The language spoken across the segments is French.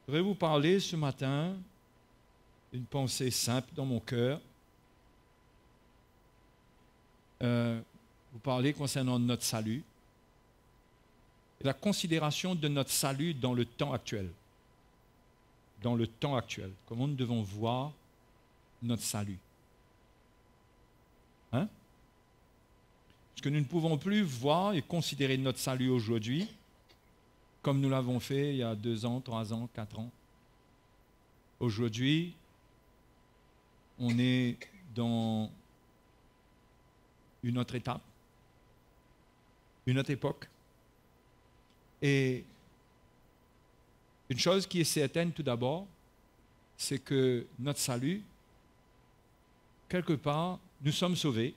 Je voudrais vous parler ce matin d'une pensée simple dans mon cœur. Vous parlez concernant notre salut et la considération de notre salut dans le temps actuel. Dans le temps actuel. Comment nous devons voir notre salut. Hein? Parce que nous ne pouvons plus voir et considérer notre salut aujourd'hui comme nous l'avons fait il y a 2 ans, 3 ans, 4 ans. Aujourd'hui, on est dans une autre étape, une autre époque. Et une chose qui est certaine tout d'abord, c'est que notre salut, quelque part, nous sommes sauvés.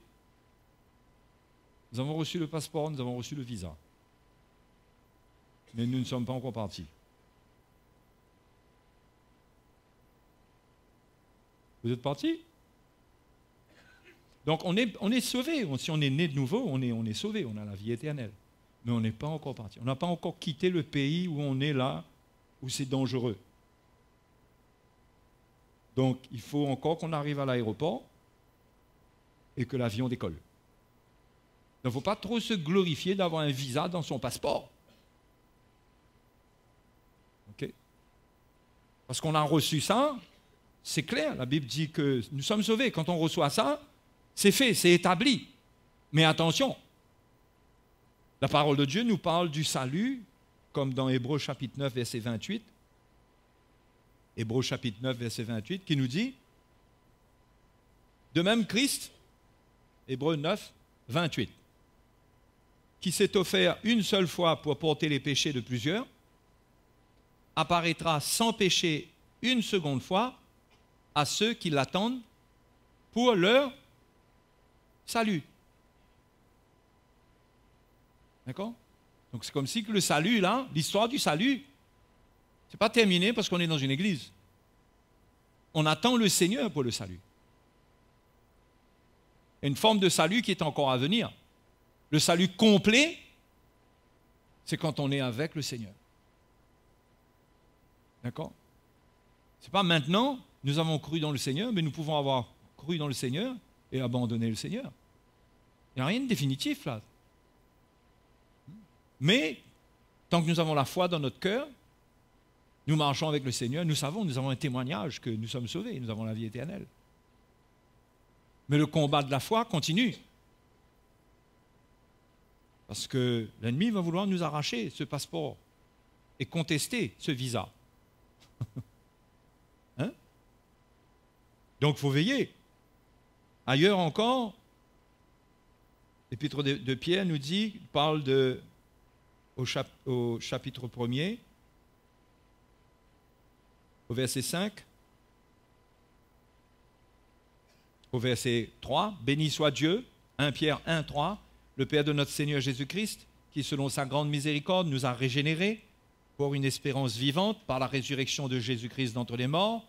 Nous avons reçu le passeport, nous avons reçu le visa. Mais nous ne sommes pas encore partis. Vous êtes partis? Donc on est sauvés. Si on est né de nouveau, on est sauvés. On a la vie éternelle. Mais on n'est pas encore parti. On n'a pas encore quitté le pays où on est là, où c'est dangereux. Donc il faut encore qu'on arrive à l'aéroport et que l'avion décolle. Il ne faut pas trop se glorifier d'avoir un visa dans son passeport. Okay? Parce qu'on a reçu ça, c'est clair. La Bible dit que nous sommes sauvés. Quand on reçoit ça, c'est fait, c'est établi. Mais attention, la parole de Dieu nous parle du salut, comme dans Hébreux chapitre 9, verset 28. Hébreux chapitre 9, verset 28, qui nous dit, de même Christ, Hébreux 9, 28, qui s'est offert une seule fois pour porter les péchés de plusieurs, apparaîtra sans péché une seconde fois à ceux qui l'attendent pour leur salut. D'accord? Donc c'est comme si que le salut, là, l'histoire du salut, ce n'est pas terminé parce qu'on est dans une église. On attend le Seigneur pour le salut. Il y a une forme de salut qui est encore à venir. Le salut complet, c'est quand on est avec le Seigneur. D'accord? Ce n'est pas maintenant, nous avons cru dans le Seigneur, mais nous pouvons avoir cru dans le Seigneur et abandonner le Seigneur. Il n'y a rien de définitif là. Mais, tant que nous avons la foi dans notre cœur, nous marchons avec le Seigneur, nous savons, nous avons un témoignage que nous sommes sauvés, nous avons la vie éternelle. Mais le combat de la foi continue. Parce que l'ennemi va vouloir nous arracher ce passeport et contester ce visa. Hein? Donc il faut veiller. Ailleurs encore, l'épître de Pierre nous dit, parle au chapitre 1er, au verset 5, au verset 3, béni soit Dieu, 1 Pierre 1, 3, le Père de notre Seigneur Jésus-Christ, qui selon sa grande miséricorde nous a régénérés pour une espérance vivante par la résurrection de Jésus-Christ d'entre les morts,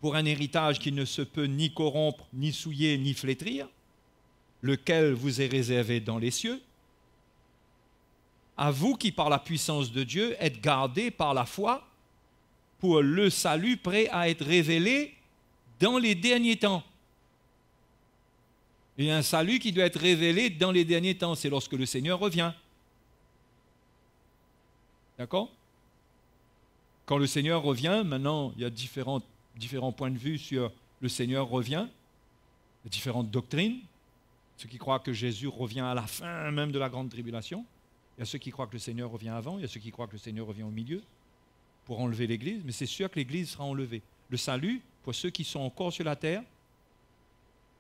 pour un héritage qui ne se peut ni corrompre, ni souiller, ni flétrir, lequel vous est réservé dans les cieux, à vous qui par la puissance de Dieu êtes gardés par la foi pour le salut prêt à être révélé dans les derniers temps. Il y a un salut qui doit être révélé dans les derniers temps, c'est lorsque le Seigneur revient. D'accord? Quand le Seigneur revient, maintenant, il y a différents points de vue sur le Seigneur revient, il y a différentes doctrines. Ceux qui croient que Jésus revient à la fin même de la grande tribulation. Il y a ceux qui croient que le Seigneur revient avant, il y a ceux qui croient que le Seigneur revient au milieu pour enlever l'Église, mais c'est sûr que l'Église sera enlevée. Le salut, pour ceux qui sont encore sur la terre,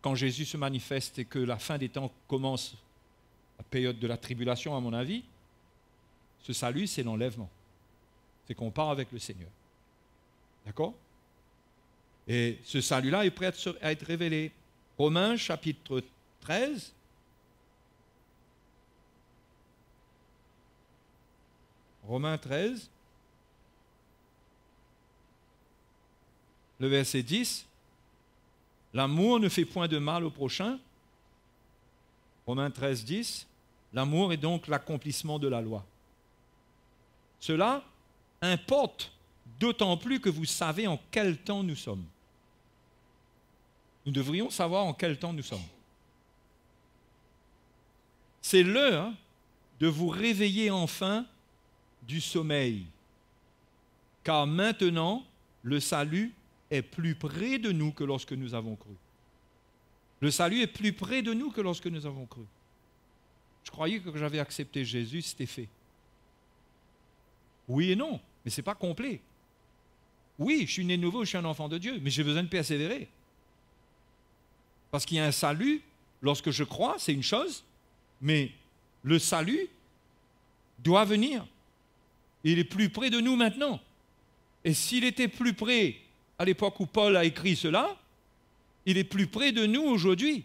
quand Jésus se manifeste et que la fin des temps commence, la période de la tribulation à mon avis, ce salut, c'est l'enlèvement. C'est qu'on part avec le Seigneur. D'accord? Et ce salut-là est prêt à être révélé. Romains chapitre 13. Romains 13. Le verset 10. L'amour ne fait point de mal au prochain. Romains 13, 10. L'amour est donc l'accomplissement de la loi. Cela importe d'autant plus que vous savez en quel temps nous sommes. Nous devrions savoir en quel temps nous sommes. C'est l'heure de vous réveiller enfin du sommeil, car maintenant, le salut est plus près de nous que lorsque nous avons cru. Le salut est plus près de nous que lorsque nous avons cru. Je croyais que quand j'avais accepté Jésus, c'était fait. Oui et non, mais ce n'est pas complet. Oui, je suis né de nouveau, je suis un enfant de Dieu, mais j'ai besoin de persévérer. Parce qu'il y a un salut, lorsque je crois, c'est une chose, mais le salut doit venir. Il est plus près de nous maintenant. Et s'il était plus près à l'époque où Paul a écrit cela, il est plus près de nous aujourd'hui.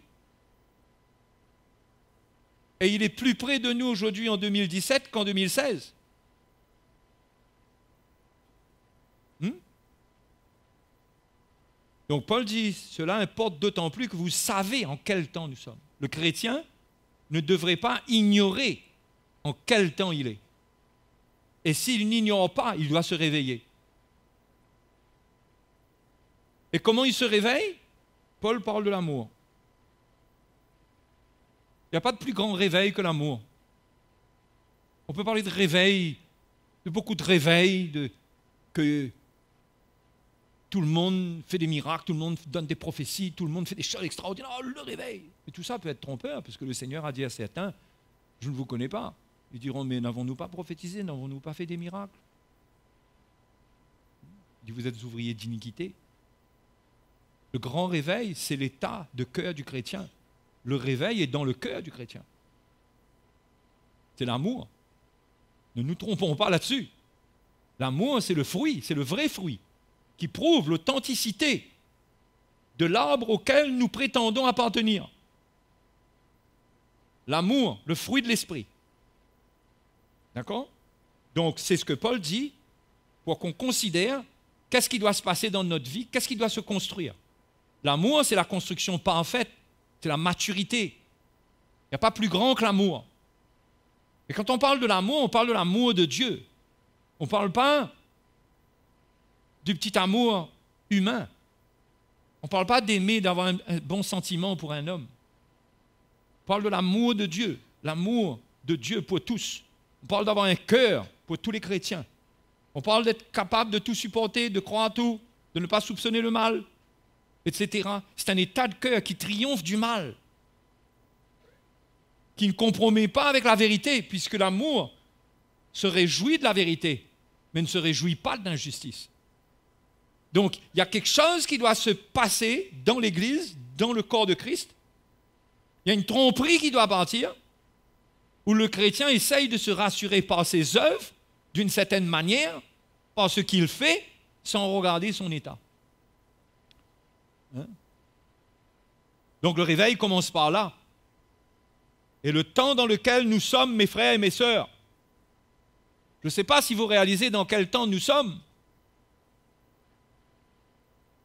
Et il est plus près de nous aujourd'hui en 2017 qu'en 2016. Donc Paul dit, cela importe d'autant plus que vous savez en quel temps nous sommes. Le chrétien ne devrait pas ignorer en quel temps il est. Et s'il n'ignore pas, il doit se réveiller. Et comment il se réveille? Paul parle de l'amour. Il n'y a pas de plus grand réveil que l'amour. On peut parler de réveil, de beaucoup de réveils, que tout le monde fait des miracles, tout le monde donne des prophéties, tout le monde fait des choses extraordinaires. Oh, le réveil! Et tout ça peut être trompeur, parce que le Seigneur a dit à certains, je ne vous connais pas. Ils diront, mais n'avons-nous pas prophétisé, n'avons-nous pas fait des miracles? Il dit, vous êtes ouvriers d'iniquité. Le grand réveil, c'est l'état de cœur du chrétien. Le réveil est dans le cœur du chrétien. C'est l'amour. Ne nous trompons pas là-dessus. L'amour, c'est le fruit, c'est le vrai fruit, qui prouve l'authenticité de l'arbre auquel nous prétendons appartenir. L'amour, le fruit de l'esprit. D'accord? Donc, c'est ce que Paul dit pour qu'on considère qu'est-ce qui doit se passer dans notre vie, qu'est-ce qui doit se construire. L'amour, c'est la construction parfaite, c'est la maturité. Il n'y a pas plus grand que l'amour. Et quand on parle de l'amour, on parle de l'amour de Dieu. On ne parle pas du petit amour humain. On ne parle pas d'aimer, d'avoir un bon sentiment pour un homme. On parle de l'amour de Dieu pour tous. On parle d'avoir un cœur pour tous les chrétiens. On parle d'être capable de tout supporter, de croire à tout, de ne pas soupçonner le mal, etc. C'est un état de cœur qui triomphe du mal, qui ne compromet pas avec la vérité, puisque l'amour se réjouit de la vérité, mais ne se réjouit pas de l'injustice. Donc, il y a quelque chose qui doit se passer dans l'Église, dans le corps de Christ. Il y a une tromperie qui doit partir, où le chrétien essaye de se rassurer par ses œuvres, d'une certaine manière, par ce qu'il fait, sans regarder son état. Hein? Donc le réveil commence par là. Et le temps dans lequel nous sommes, mes frères et mes sœurs, je ne sais pas si vous réalisez dans quel temps nous sommes.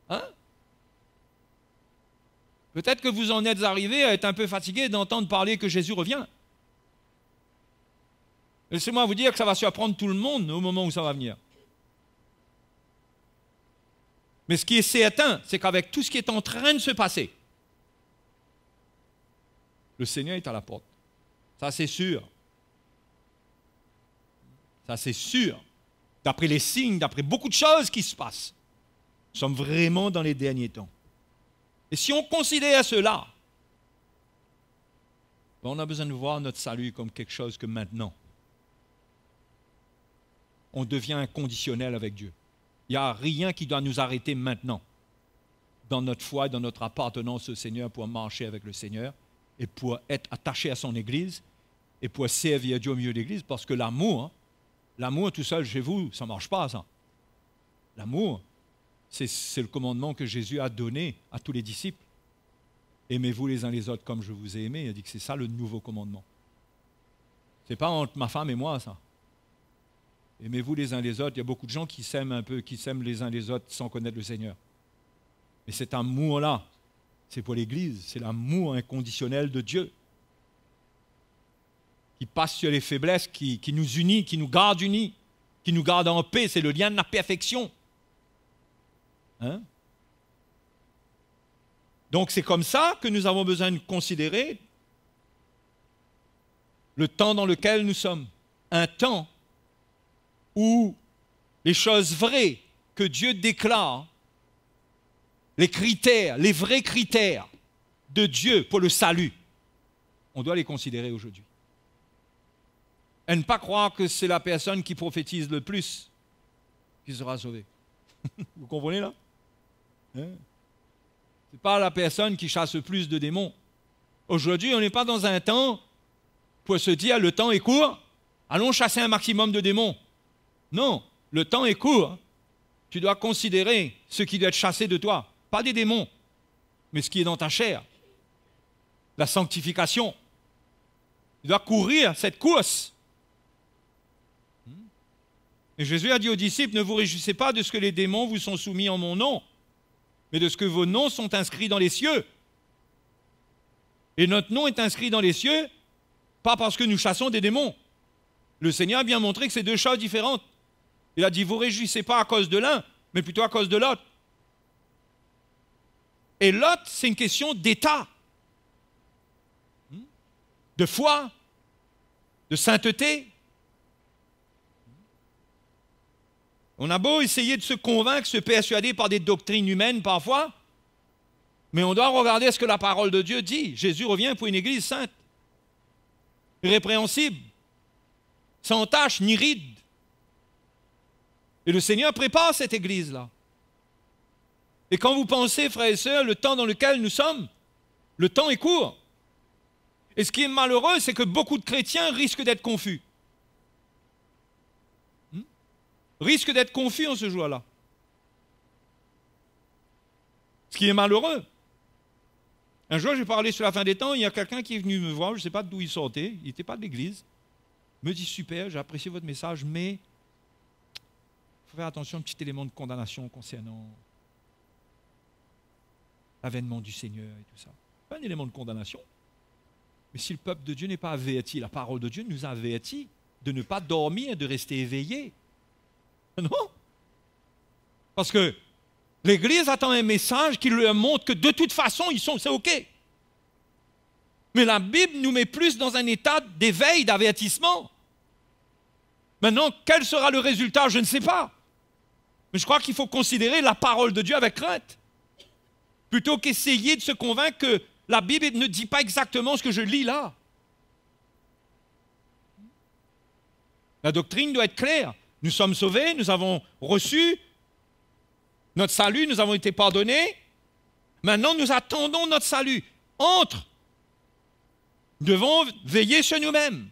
Hein? Peut-être que vous en êtes arrivés à être un peu fatigués d'entendre parler que Jésus revient. Laissez-moi vous dire que ça va surprendre tout le monde au moment où ça va venir. Mais ce qui est certain, c'est qu'avec tout ce qui est en train de se passer, le Seigneur est à la porte. Ça, c'est sûr. Ça, c'est sûr. D'après les signes, d'après beaucoup de choses qui se passent, nous sommes vraiment dans les derniers temps. Et si on considère cela, on a besoin de voir notre salut comme quelque chose que maintenant, on devient inconditionnel avec Dieu. Il n'y a rien qui doit nous arrêter maintenant dans notre foi, dans notre appartenance au Seigneur pour marcher avec le Seigneur et pour être attaché à son Église et pour servir Dieu au milieu de l'Église, parce que l'amour tout seul chez vous, ça ne marche pas, ça. L'amour, c'est le commandement que Jésus a donné à tous les disciples. Aimez-vous les uns les autres comme je vous ai aimé. Il a dit que c'est ça le nouveau commandement. Ce n'est pas entre ma femme et moi, ça. Aimez-vous les uns les autres. Il y a beaucoup de gens qui s'aiment les uns les autres sans connaître le Seigneur. Mais cet amour-là, c'est pour l'Église, c'est l'amour inconditionnel de Dieu qui passe sur les faiblesses, qui nous unit, qui nous garde unis. qui nous garde en paix, c'est le lien de la perfection. Hein? Donc c'est comme ça que nous avons besoin de considérer le temps dans lequel nous sommes. Un temps où les choses vraies que Dieu déclare, les critères, les vrais critères de Dieu pour le salut, on doit les considérer aujourd'hui. Et ne pas croire que c'est la personne qui prophétise le plus qui sera sauvée. Vous comprenez là? Hein? Ce n'est pas la personne qui chasse le plus de démons. Aujourd'hui, on n'est pas dans un temps pour se dire le temps est court, allons chasser un maximum de démons. Non, le temps est court. Tu dois considérer ce qui doit être chassé de toi. Pas des démons, mais ce qui est dans ta chair. La sanctification. Tu dois courir cette course. Et Jésus a dit aux disciples, ne vous réjouissez pas de ce que les démons vous sont soumis en mon nom, mais de ce que vos noms sont inscrits dans les cieux. Et notre nom est inscrit dans les cieux, pas parce que nous chassons des démons. Le Seigneur a bien montré que c'est deux choses différentes. Il a dit, vous ne réjouissez pas à cause de l'un, mais plutôt à cause de l'autre. Et l'autre, c'est une question d'état, de foi, de sainteté. On a beau essayer de se convaincre, se persuader par des doctrines humaines parfois, mais on doit regarder ce que la parole de Dieu dit. Jésus revient pour une église sainte, irrépréhensible, sans tache ni ride. Et le Seigneur prépare cette église-là. Et quand vous pensez, frères et sœurs, le temps dans lequel nous sommes, le temps est court. Et ce qui est malheureux, c'est que beaucoup de chrétiens risquent d'être confus. Risquent d'être confus en ce jour-là. Ce qui est malheureux. Un jour, j'ai parlé sur la fin des temps, il y a quelqu'un qui est venu me voir, je ne sais pas d'où il sortait, il n'était pas de l'église. Il me dit, super, j'ai apprécié votre message, mais il faut faire attention à un petit élément de condamnation concernant l'avènement du Seigneur et tout ça. Pas un élément de condamnation. Mais si le peuple de Dieu n'est pas averti, la parole de Dieu nous a avertis de ne pas dormir et de rester éveillés. Non. Parce que l'Église attend un message qui leur montre que de toute façon, c'est OK. Mais la Bible nous met plus dans un état d'éveil, d'avertissement. Maintenant, quel sera le résultat? Je ne sais pas. Mais je crois qu'il faut considérer la parole de Dieu avec crainte. Plutôt qu'essayer de se convaincre que la Bible ne dit pas exactement ce que je lis là. La doctrine doit être claire. Nous sommes sauvés, nous avons reçu notre salut, nous avons été pardonnés. Maintenant, nous attendons notre salut. Nous devons veiller sur nous-mêmes. Nous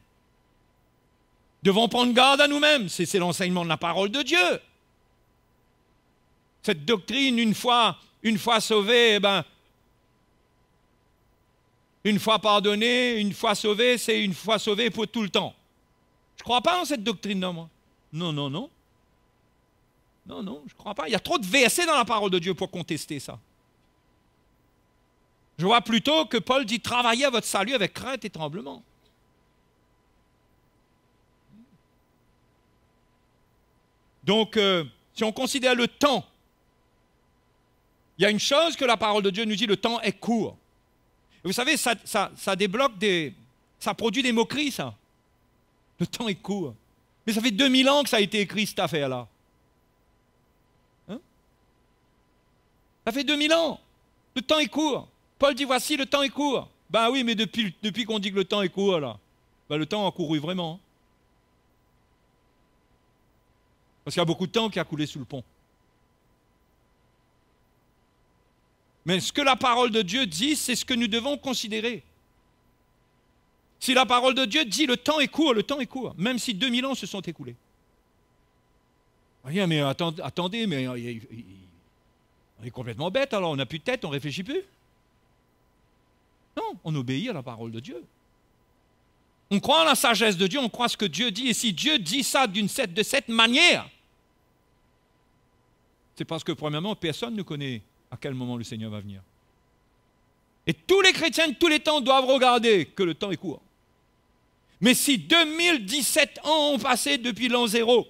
devons prendre garde à nous-mêmes. C'est l'enseignement de la parole de Dieu. Cette doctrine, une fois sauvé, une fois pardonné, une fois sauvé, c'est une fois sauvé pour tout le temps. Je ne crois pas dans cette doctrine-là, moi. Non, je ne crois pas. Il y a trop de versets dans la parole de Dieu pour contester ça. Je vois plutôt que Paul dit, travaillez à votre salut avec crainte et tremblement. Donc, si on considère le temps, il y a une chose que la parole de Dieu nous dit, le temps est court. Et vous savez, ça débloque ça produit des moqueries, ça. Le temps est court. Mais ça fait 2000 ans que ça a été écrit, cette affaire-là. Hein? Ça fait 2000 ans. Le temps est court. Paul dit, voici, le temps est court. Ben oui, mais depuis qu'on dit que le temps est court, là, le temps a couru vraiment. Parce qu'il y a beaucoup de temps qui a coulé sous le pont. Mais ce que la parole de Dieu dit, c'est ce que nous devons considérer. Si la parole de Dieu dit le temps est court, même si 2000 ans se sont écoulés. Voyez, mais attendez, mais on est complètement bête, alors on n'a plus de tête, on ne réfléchit plus. Non, on obéit à la parole de Dieu. On croit en la sagesse de Dieu, on croit ce que Dieu dit, et si Dieu dit ça de cette manière, c'est parce que premièrement, personne ne connaît à quel moment le Seigneur va venir. Et tous les chrétiens de tous les temps doivent regarder que le temps est court. Mais si 2017 ans ont passé depuis l'an 0,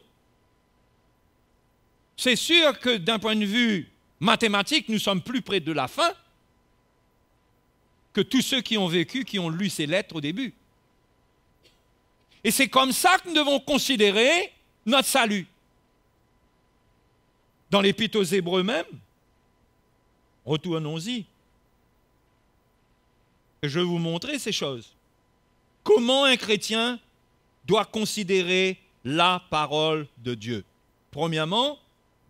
C'est sûr que d'un point de vue mathématique, nous sommes plus près de la fin que tous ceux qui ont vécu, qui ont lu ces lettres au début. Et c'est comme ça que nous devons considérer notre salut. Dans l'Épître aux Hébreux même, retournons-y. Et je vais vous montrer ces choses. Comment un chrétien doit considérer la parole de Dieu. Premièrement,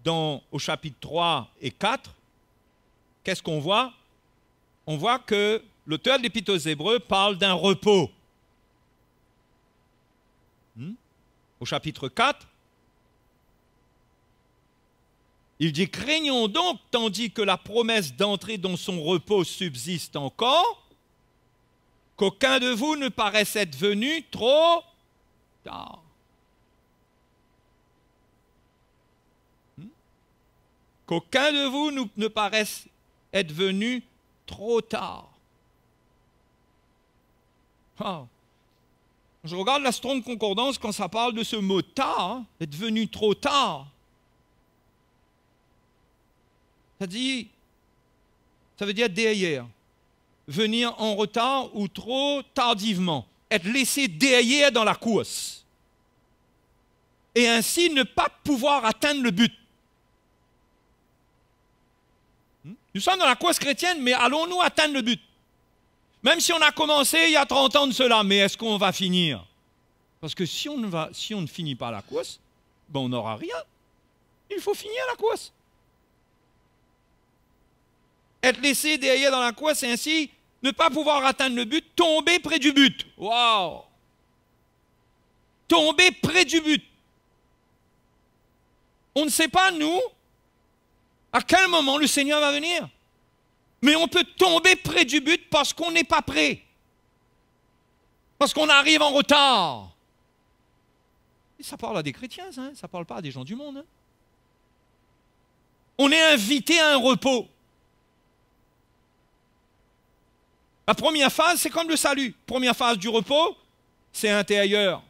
au chapitre 3 et 4, qu'est-ce qu'on voit? On voit que l'auteur de l'Épître aux Hébreux parle d'un repos. Au chapitre 4, il dit « Craignons donc, tandis que la promesse d'entrer dans son repos subsiste encore, qu'aucun de vous ne paraisse être venu trop tard. » Qu'aucun de vous ne paraisse être venu trop tard. Ah. Je regarde la Strong Concordance quand ça parle de ce mot « tard », être venu trop tard. Ça veut dire derrière, venir en retard ou trop tardivement, être laissé derrière dans la course, et ainsi ne pas pouvoir atteindre le but. Nous sommes dans la course chrétienne, mais allons-nous atteindre le but? Même si on a commencé il y a 30 ans de cela, mais est-ce qu'on va finir? Parce que si on ne finit pas la course, ben on n'aura rien. Il faut finir la course. Être laissé derrière dans la course et ainsi ne pas pouvoir atteindre le but, tomber près du but. Waouh! Tomber près du but. On ne sait pas, nous, à quel moment le Seigneur va venir. Mais on peut tomber près du but parce qu'on n'est pas prêt. Parce qu'on arrive en retard. Et ça parle à des chrétiens, ça ne parle pas à des gens du monde. Hein. On est invité à un repos. La première phase, c'est comme le salut. Première phase du repos, c'est intérieur.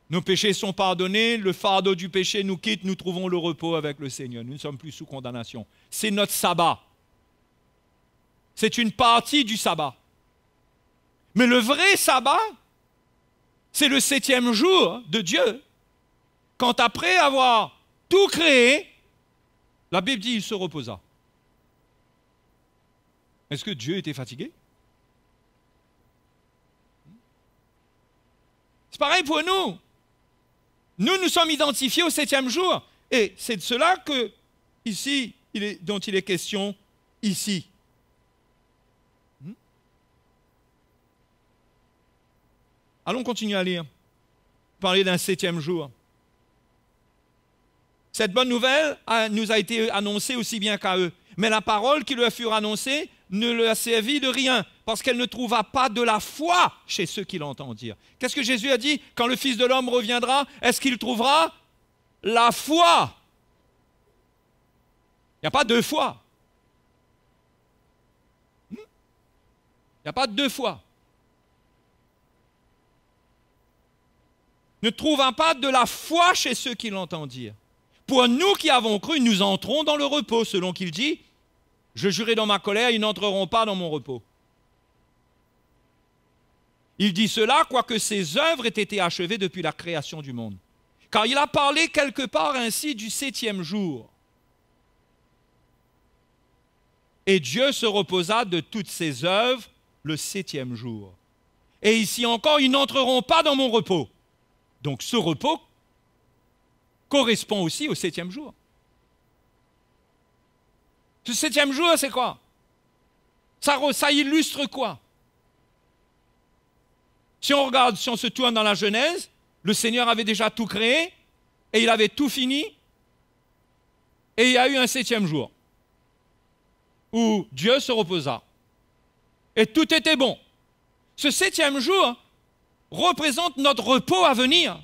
Nos péchés sont pardonnés, le fardeau du péché nous quitte, nous trouvons le repos avec le Seigneur. Nous ne sommes plus sous condamnation. C'est notre sabbat. C'est une partie du sabbat. Mais le vrai sabbat, c'est le 7e jour de Dieu. Quand après avoir tout créé, la Bible dit il se reposa. Est-ce que Dieu était fatigué? C'est pareil pour nous. Nous sommes identifiés au 7e jour. Et c'est de cela que, ici, dont il est question ici. Allons continuer à lire. Parler d'un 7e jour. Cette bonne nouvelle nous a été annoncée aussi bien qu'à eux. Mais la parole qui leur fut annoncée ne leur servit de rien, parce qu'elle ne trouva pas de la foi chez ceux qui l'entendirent. Qu'est-ce que Jésus a dit? Quand le Fils de l'homme reviendra, est-ce qu'il trouvera la foi? Il n'y a pas deux fois. Il n'y a pas deux fois. Ne trouvant pas de la foi chez ceux qui l'entendirent. Pour nous qui avons cru, nous entrons dans le repos, selon qu'il dit, « Je jurai dans ma colère, ils n'entreront pas dans mon repos. » Il dit cela, quoique ses œuvres aient été achevées depuis la création du monde. Car il a parlé quelque part ainsi du 7e jour. Et Dieu se reposa de toutes ses œuvres le 7e jour. Et ici encore, ils n'entreront pas dans mon repos. Donc ce repos correspond aussi au 7e jour. Ce 7e jour, c'est quoi? Ça illustre quoi? Si on regarde, si on se tourne dans la Genèse, le Seigneur avait déjà tout créé et il avait tout fini et il y a eu un 7e jour où Dieu se reposa et tout était bon. Ce 7e jour représente notre repos à venir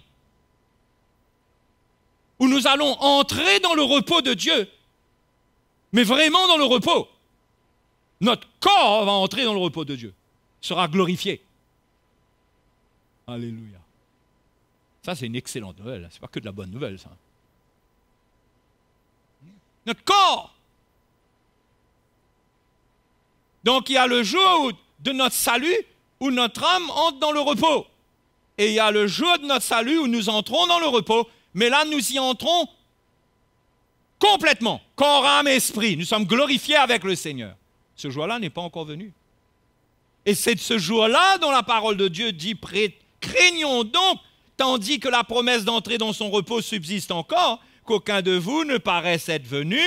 où nous allons entrer dans le repos de Dieu, mais vraiment dans le repos. Notre corps va entrer dans le repos de Dieu, sera glorifié. Alléluia. Ça, c'est une excellente nouvelle. Ce n'est pas que de la bonne nouvelle, ça. notre corps. Donc il y a le jour de notre salut où notre âme entre dans le repos. Et il y a le jour de notre salut où nous entrons dans le repos. Mais là, nous y entrons complètement, corps, âme, esprit. Nous sommes glorifiés avec le Seigneur. Ce jour-là n'est pas encore venu. Et c'est de ce jour-là dont la parole de Dieu dit « Craignons donc, tandis que la promesse d'entrer dans son repos subsiste encore, qu'aucun de vous ne paraisse être venu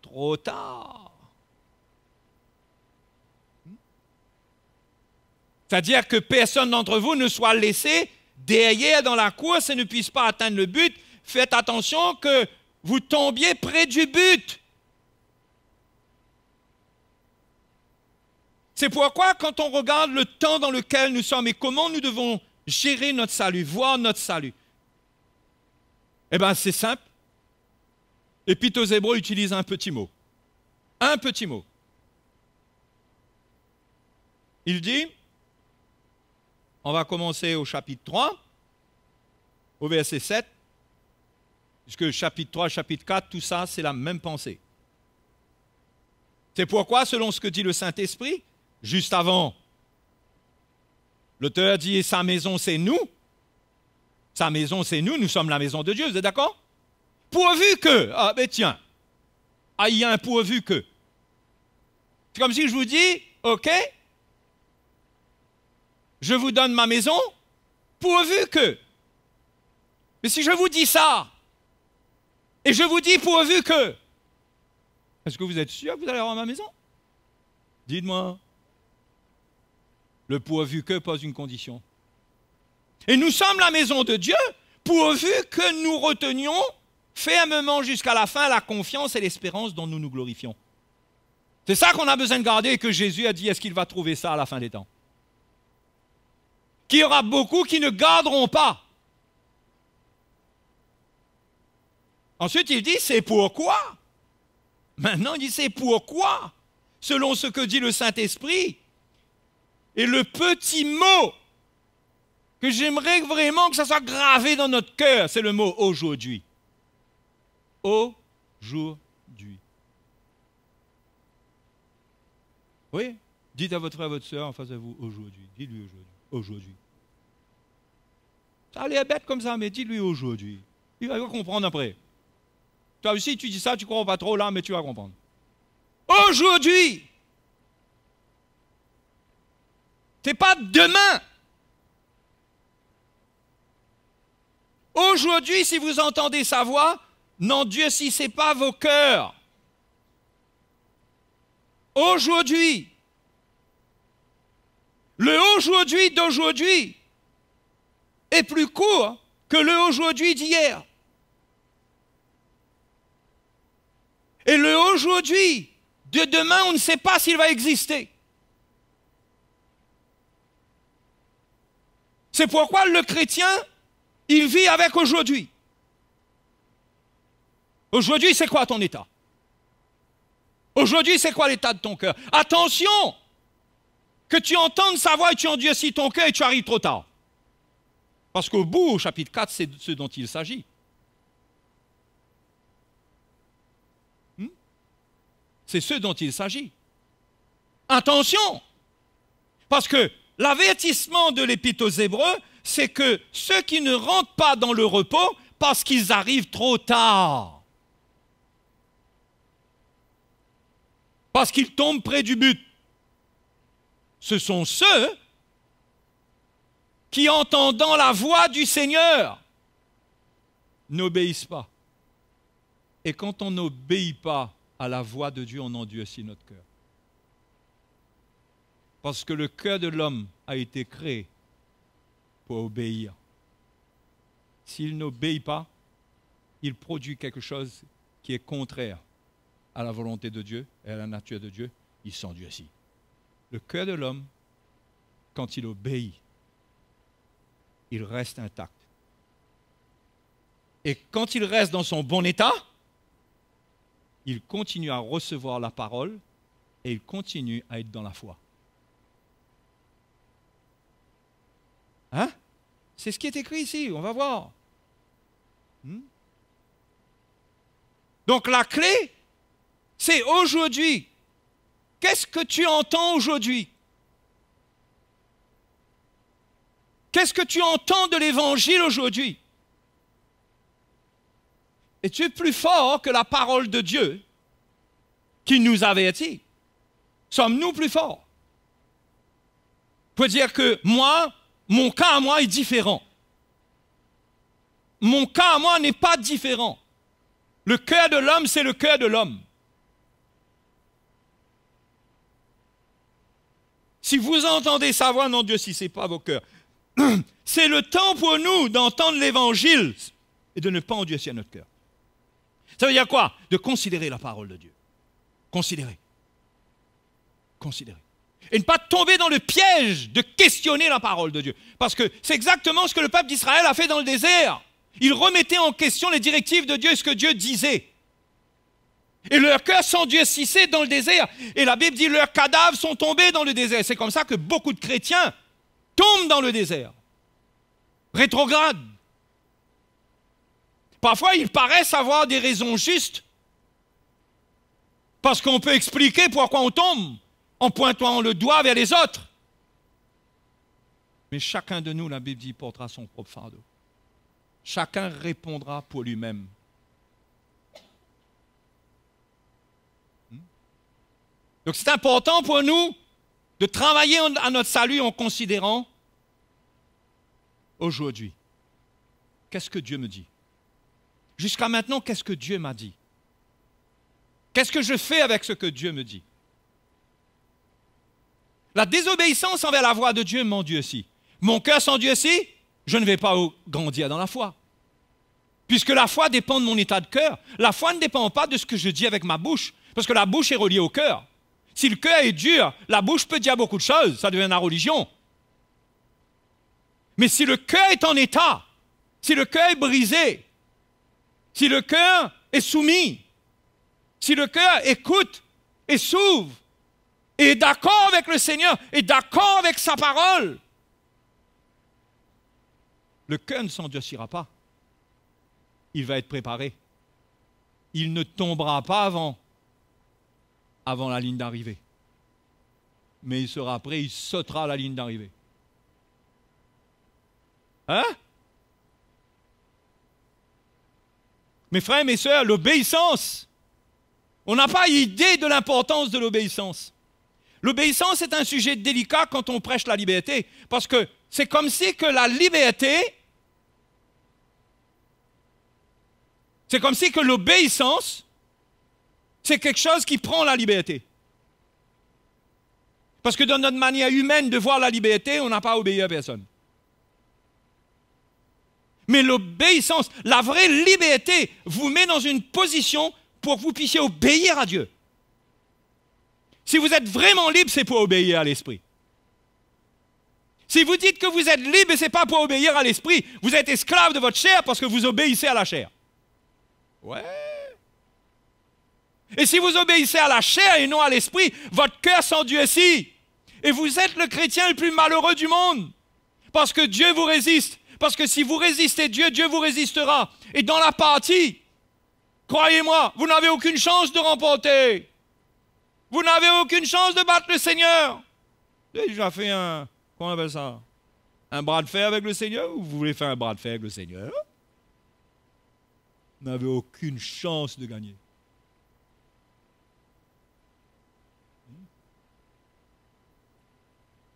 trop tard. » C'est-à-dire que personne d'entre vous ne soit laissé derrière dans la course et ne puisse pas atteindre le but. Faites attention que vous tombiez près du but. C'est pourquoi quand on regarde le temps dans lequel nous sommes et comment nous devons gérer notre salut, voir notre salut, eh bien c'est simple. L'Épître aux Hébreux utilise un petit mot. Un petit mot. Il dit, on va commencer au chapitre 3, au verset 7, puisque chapitre 3, chapitre 4, tout ça, c'est la même pensée. C'est pourquoi, selon ce que dit le Saint-Esprit, juste avant, l'auteur dit « sa maison, c'est nous ». Sa maison, c'est nous, nous sommes la maison de Dieu, vous êtes d'accord? Pourvu que, ah ben tiens, ah il y a un pourvu que. C'est comme si je vous dis, ok, je vous donne ma maison, pourvu que. Mais si je vous dis ça, et je vous dis pourvu que, est-ce que vous êtes sûr que vous allez avoir ma maison? Dites-moi. Le pourvu que pose une condition. Et nous sommes la maison de Dieu, pourvu que nous retenions fermement jusqu'à la fin la confiance et l'espérance dont nous nous glorifions. C'est ça qu'on a besoin de garder et que Jésus a dit, est-ce qu'il va trouver ça à la fin des temps? Qu'il y aura beaucoup qui ne garderont pas. Ensuite, il dit, c'est pourquoi. Maintenant, il dit, c'est pourquoi, selon ce que dit le Saint-Esprit. Et le petit mot que j'aimerais vraiment que ça soit gravé dans notre cœur, c'est le mot « aujourd'hui ». Aujourd'hui. Oui, dites à votre frère, à votre soeur en face de vous, aujourd'hui. Dites-lui aujourd'hui. Aujourd'hui. Ça a l'air bête comme ça, mais dis-lui aujourd'hui. Il va comprendre après. Toi aussi, tu dis ça, tu ne comprends pas trop là, mais tu vas comprendre. Aujourd'hui. Ce n'est pas demain. Aujourd'hui, si vous entendez sa voix, n'endurcissez pas vos cœurs. Aujourd'hui. Le aujourd'hui d'aujourd'hui est plus court que le aujourd'hui d'hier. Et le aujourd'hui de demain, on ne sait pas s'il va exister. C'est pourquoi le chrétien, il vit avec aujourd'hui. Aujourd'hui, c'est quoi ton état? Aujourd'hui, c'est quoi l'état de ton cœur? Attention! Que tu entendes sa voix et tu endurcis ton cœur et tu arrives trop tard. Parce qu'au bout, au chapitre 4, c'est de ce dont il s'agit. C'est ce dont il s'agit. Attention! Parce que l'avertissement de l'Épître aux Hébreux, c'est que ceux qui ne rentrent pas dans le repos, parce qu'ils arrivent trop tard. Parce qu'ils tombent près du but. Ce sont ceux qui, entendant la voix du Seigneur, n'obéissent pas. Et quand on n'obéit pas à la voix de Dieu, on endurcit notre cœur. Parce que le cœur de l'homme a été créé pour obéir. S'il n'obéit pas, il produit quelque chose qui est contraire à la volonté de Dieu et à la nature de Dieu, il s'endurcit. Le cœur de l'homme, quand il obéit, il reste intact. Et quand il reste dans son bon état, il continue à recevoir la parole et il continue à être dans la foi. Hein? C'est ce qui est écrit ici, on va voir. Donc la clé, c'est aujourd'hui. Qu'est-ce que tu entends aujourd'hui? Qu'est-ce que tu entends de l'Évangile aujourd'hui? Es-tu plus fort que la parole de Dieu qui nous avertit? Sommes-nous plus forts? Pour dire que moi, mon cas à moi est différent. Mon cas à moi n'est pas différent. Le cœur de l'homme, c'est le cœur de l'homme. Si vous entendez sa voix, non Dieu, si ce n'est pas vos cœurs. C'est le temps pour nous d'entendre l'Évangile et de ne pas endurcir notre cœur. Ça veut dire quoi? De considérer la parole de Dieu. Considérer. Considérer. Et ne pas tomber dans le piège de questionner la parole de Dieu. Parce que c'est exactement ce que le peuple d'Israël a fait dans le désert. Ils remettaient en question les directives de Dieu et ce que Dieu disait. Et leur cœur s'endurcissait dans le désert. Et la Bible dit leurs cadavres sont tombés dans le désert. C'est comme ça que beaucoup de chrétiens tombent dans le désert. Rétrogrades. Parfois, ils paraissent avoir des raisons justes. Parce qu'on peut expliquer pourquoi on tombe en pointant le doigt vers les autres. Mais chacun de nous, la Bible dit, portera son propre fardeau. Chacun répondra pour lui-même. Donc c'est important pour nous de travailler à notre salut en considérant aujourd'hui, qu'est-ce que Dieu me dit? Jusqu'à maintenant, qu'est-ce que Dieu m'a dit? Qu'est-ce que je fais avec ce que Dieu me dit? La désobéissance envers la voix de Dieu m'endurcit. Mon cœur s'endurcit, je ne vais pas grandir dans la foi. Puisque la foi dépend de mon état de cœur. La foi ne dépend pas de ce que je dis avec ma bouche, parce que la bouche est reliée au cœur. Si le cœur est dur, la bouche peut dire beaucoup de choses, ça devient la religion. Mais si le cœur est en état, si le cœur est brisé, si le cœur est soumis, si le cœur écoute et s'ouvre, et est d'accord avec le Seigneur, est d'accord avec sa parole, le cœur ne s'endurcira pas. Il va être préparé. Il ne tombera pas avant la ligne d'arrivée. Mais il sera prêt, il sautera à la ligne d'arrivée. Hein? Mes frères et mes sœurs, l'obéissance, on n'a pas idée de l'importance de l'obéissance. L'obéissance est un sujet délicat quand on prêche la liberté, parce que c'est comme si que la liberté, c'est comme si que l'obéissance, c'est quelque chose qui prend la liberté. Parce que dans notre manière humaine de voir la liberté, on n'a pas obéi à personne. Mais l'obéissance, la vraie liberté, vous met dans une position pour que vous puissiez obéir à Dieu. Si vous êtes vraiment libre, c'est pour obéir à l'Esprit. Si vous dites que vous êtes libre, ce n'est pas pour obéir à l'Esprit. Vous êtes esclave de votre chair parce que vous obéissez à la chair. Ouais. Et si vous obéissez à la chair et non à l'Esprit, votre cœur s'endurcit. Et vous êtes le chrétien le plus malheureux du monde. Parce que Dieu vous résiste. Parce que si vous résistez Dieu, Dieu vous résistera. Et dans la partie, croyez-moi, vous n'avez aucune chance de remporter. Vous n'avez aucune chance de battre le Seigneur. Vous avez déjà fait comment on appelle ça? Un bras de fer avec le Seigneur? Ou vous voulez faire un bras de fer avec le Seigneur? Vous n'avez aucune chance de gagner.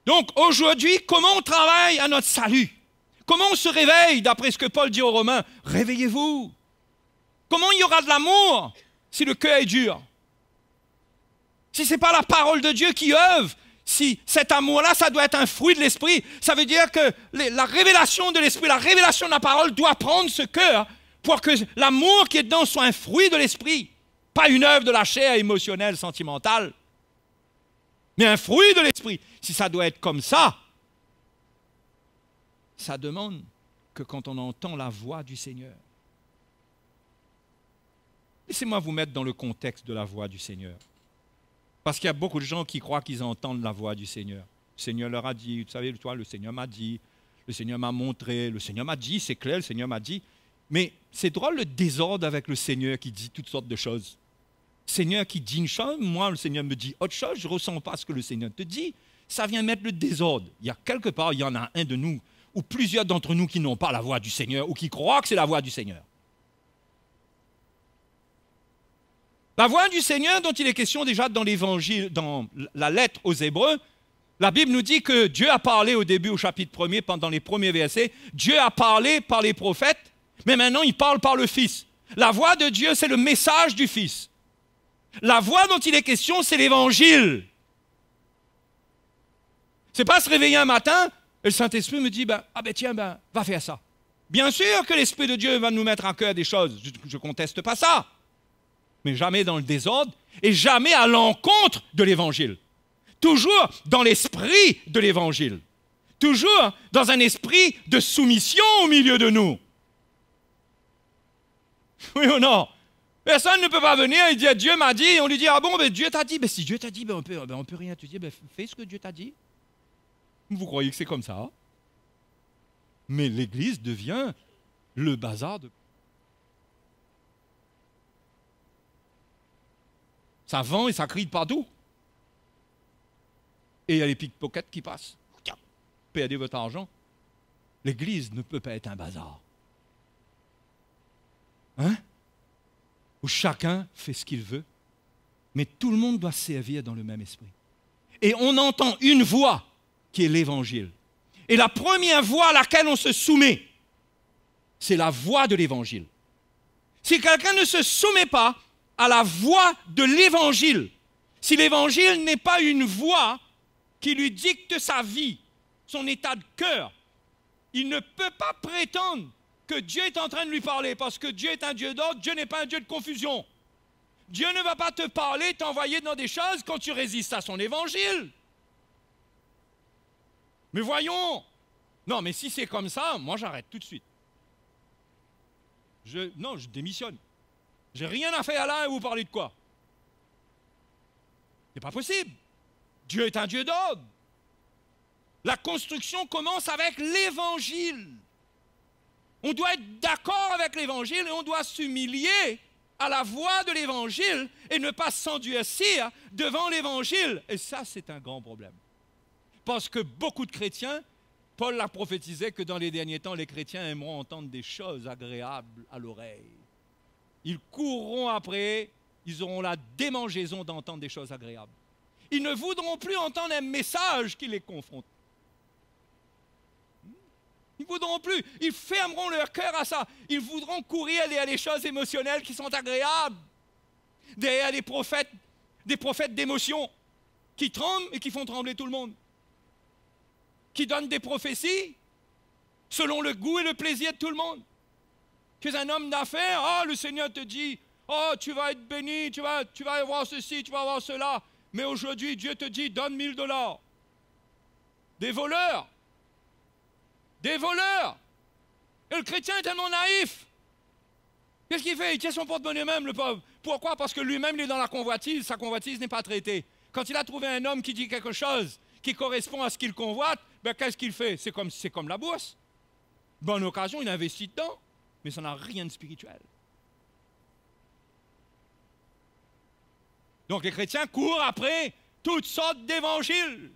Donc aujourd'hui, comment on travaille à notre salut? Comment on se réveille, d'après ce que Paul dit aux Romains? Réveillez-vous. Comment il y aura de l'amour si le cœur est dur? Si ce n'est pas la parole de Dieu qui œuvre, si cet amour-là, ça doit être un fruit de l'Esprit, ça veut dire que la révélation de l'Esprit, la révélation de la parole doit prendre ce cœur pour que l'amour qui est dedans soit un fruit de l'Esprit, pas une œuvre de la chair émotionnelle, sentimentale, mais un fruit de l'Esprit. Si ça doit être comme ça, ça demande que quand on entend la voix du Seigneur, laissez-moi vous mettre dans le contexte de la voix du Seigneur. Parce qu'il y a beaucoup de gens qui croient qu'ils entendent la voix du Seigneur. Le Seigneur leur a dit, vous savez, toi, le Seigneur m'a dit, le Seigneur m'a montré, le Seigneur m'a dit, c'est clair, le Seigneur m'a dit. Mais c'est drôle le désordre avec le Seigneur qui dit toutes sortes de choses. Seigneur qui dit une chose, moi le Seigneur me dit autre chose, je ne ressens pas ce que le Seigneur te dit. Ça vient mettre le désordre. Il y a quelque part, il y en a un de nous, ou plusieurs d'entre nous qui n'ont pas la voix du Seigneur, ou qui croient que c'est la voix du Seigneur. La voix du Seigneur dont il est question déjà dans l'Évangile, dans la lettre aux Hébreux, la Bible nous dit que Dieu a parlé au début, au chapitre 1er, pendant les premiers versets. Dieu a parlé par les prophètes, mais maintenant il parle par le Fils. La voix de Dieu, c'est le message du Fils. La voix dont il est question, c'est l'Évangile. C'est pas se réveiller un matin et le Saint-Esprit me dit, tiens, va faire ça. Bien sûr que l'Esprit de Dieu va nous mettre à cœur des choses, je ne conteste pas ça. Mais jamais dans le désordre et jamais à l'encontre de l'Évangile. Toujours dans l'esprit de l'Évangile. Toujours dans un esprit de soumission au milieu de nous. Oui ou non? Personne ne peut pas venir et dire Dieu m'a dit, et on lui dit ah bon, Dieu t'a dit. Si Dieu t'a dit, on peut rien te dire, fais ce que Dieu t'a dit. Vous croyez que c'est comme ça? Mais l'Église devient le bazar de... Ça vend et ça crie de partout. Et il y a les pickpockets qui passent. Tiens, perdez votre argent. L'Église ne peut pas être un bazar. Hein? Où chacun fait ce qu'il veut, mais tout le monde doit servir dans le même esprit. Et on entend une voix qui est l'Évangile. Et la première voix à laquelle on se soumet, c'est la voix de l'Évangile. Si quelqu'un ne se soumet pas à la voix de l'Évangile, si l'Évangile n'est pas une voix qui lui dicte sa vie, son état de cœur, il ne peut pas prétendre que Dieu est en train de lui parler, parce que Dieu est un Dieu d'ordre, Dieu n'est pas un Dieu de confusion. Dieu ne va pas te parler, t'envoyer dans des choses quand tu résistes à son Évangile. Mais voyons, non, mais si c'est comme ça, moi j'arrête tout de suite. Je démissionne. J'ai rien à faire là et vous parlez de quoi? C'est pas possible. Dieu est un Dieu d'ordre. La construction commence avec l'Évangile. On doit être d'accord avec l'Évangile et on doit s'humilier à la voix de l'Évangile et ne pas s'endurcir devant l'Évangile. Et ça, c'est un grand problème. Parce que beaucoup de chrétiens, Paul l'a prophétisé que dans les derniers temps, les chrétiens aimeront entendre des choses agréables à l'oreille. Ils courront après, ils auront la démangeaison d'entendre des choses agréables. Ils ne voudront plus entendre un message qui les confronte. Ils ne voudront plus, ils fermeront leur cœur à ça. Ils voudront courir derrière les choses émotionnelles qui sont agréables, derrière des prophètes d'émotion qui tremblent et qui font trembler tout le monde, qui donnent des prophéties selon le goût et le plaisir de tout le monde. Tu es un homme d'affaires, le Seigneur te dit, tu vas être béni, tu vas avoir ceci, tu vas avoir cela. Mais aujourd'hui, Dieu te dit, donne $1000. Des voleurs. Des voleurs. Et le chrétien est tellement naïf. Qu'est-ce qu'il fait? Il tient son porte-monnaie même, le pauvre. Pourquoi? Parce que lui-même, il est dans la convoitise. Sa convoitise n'est pas traitée. Quand il a trouvé un homme qui dit quelque chose qui correspond à ce qu'il convoite, qu'est-ce qu'il fait? C'est comme la bourse. Bonne occasion, il investit dedans, mais ça n'a rien de spirituel. Donc les chrétiens courent après toutes sortes d'évangiles.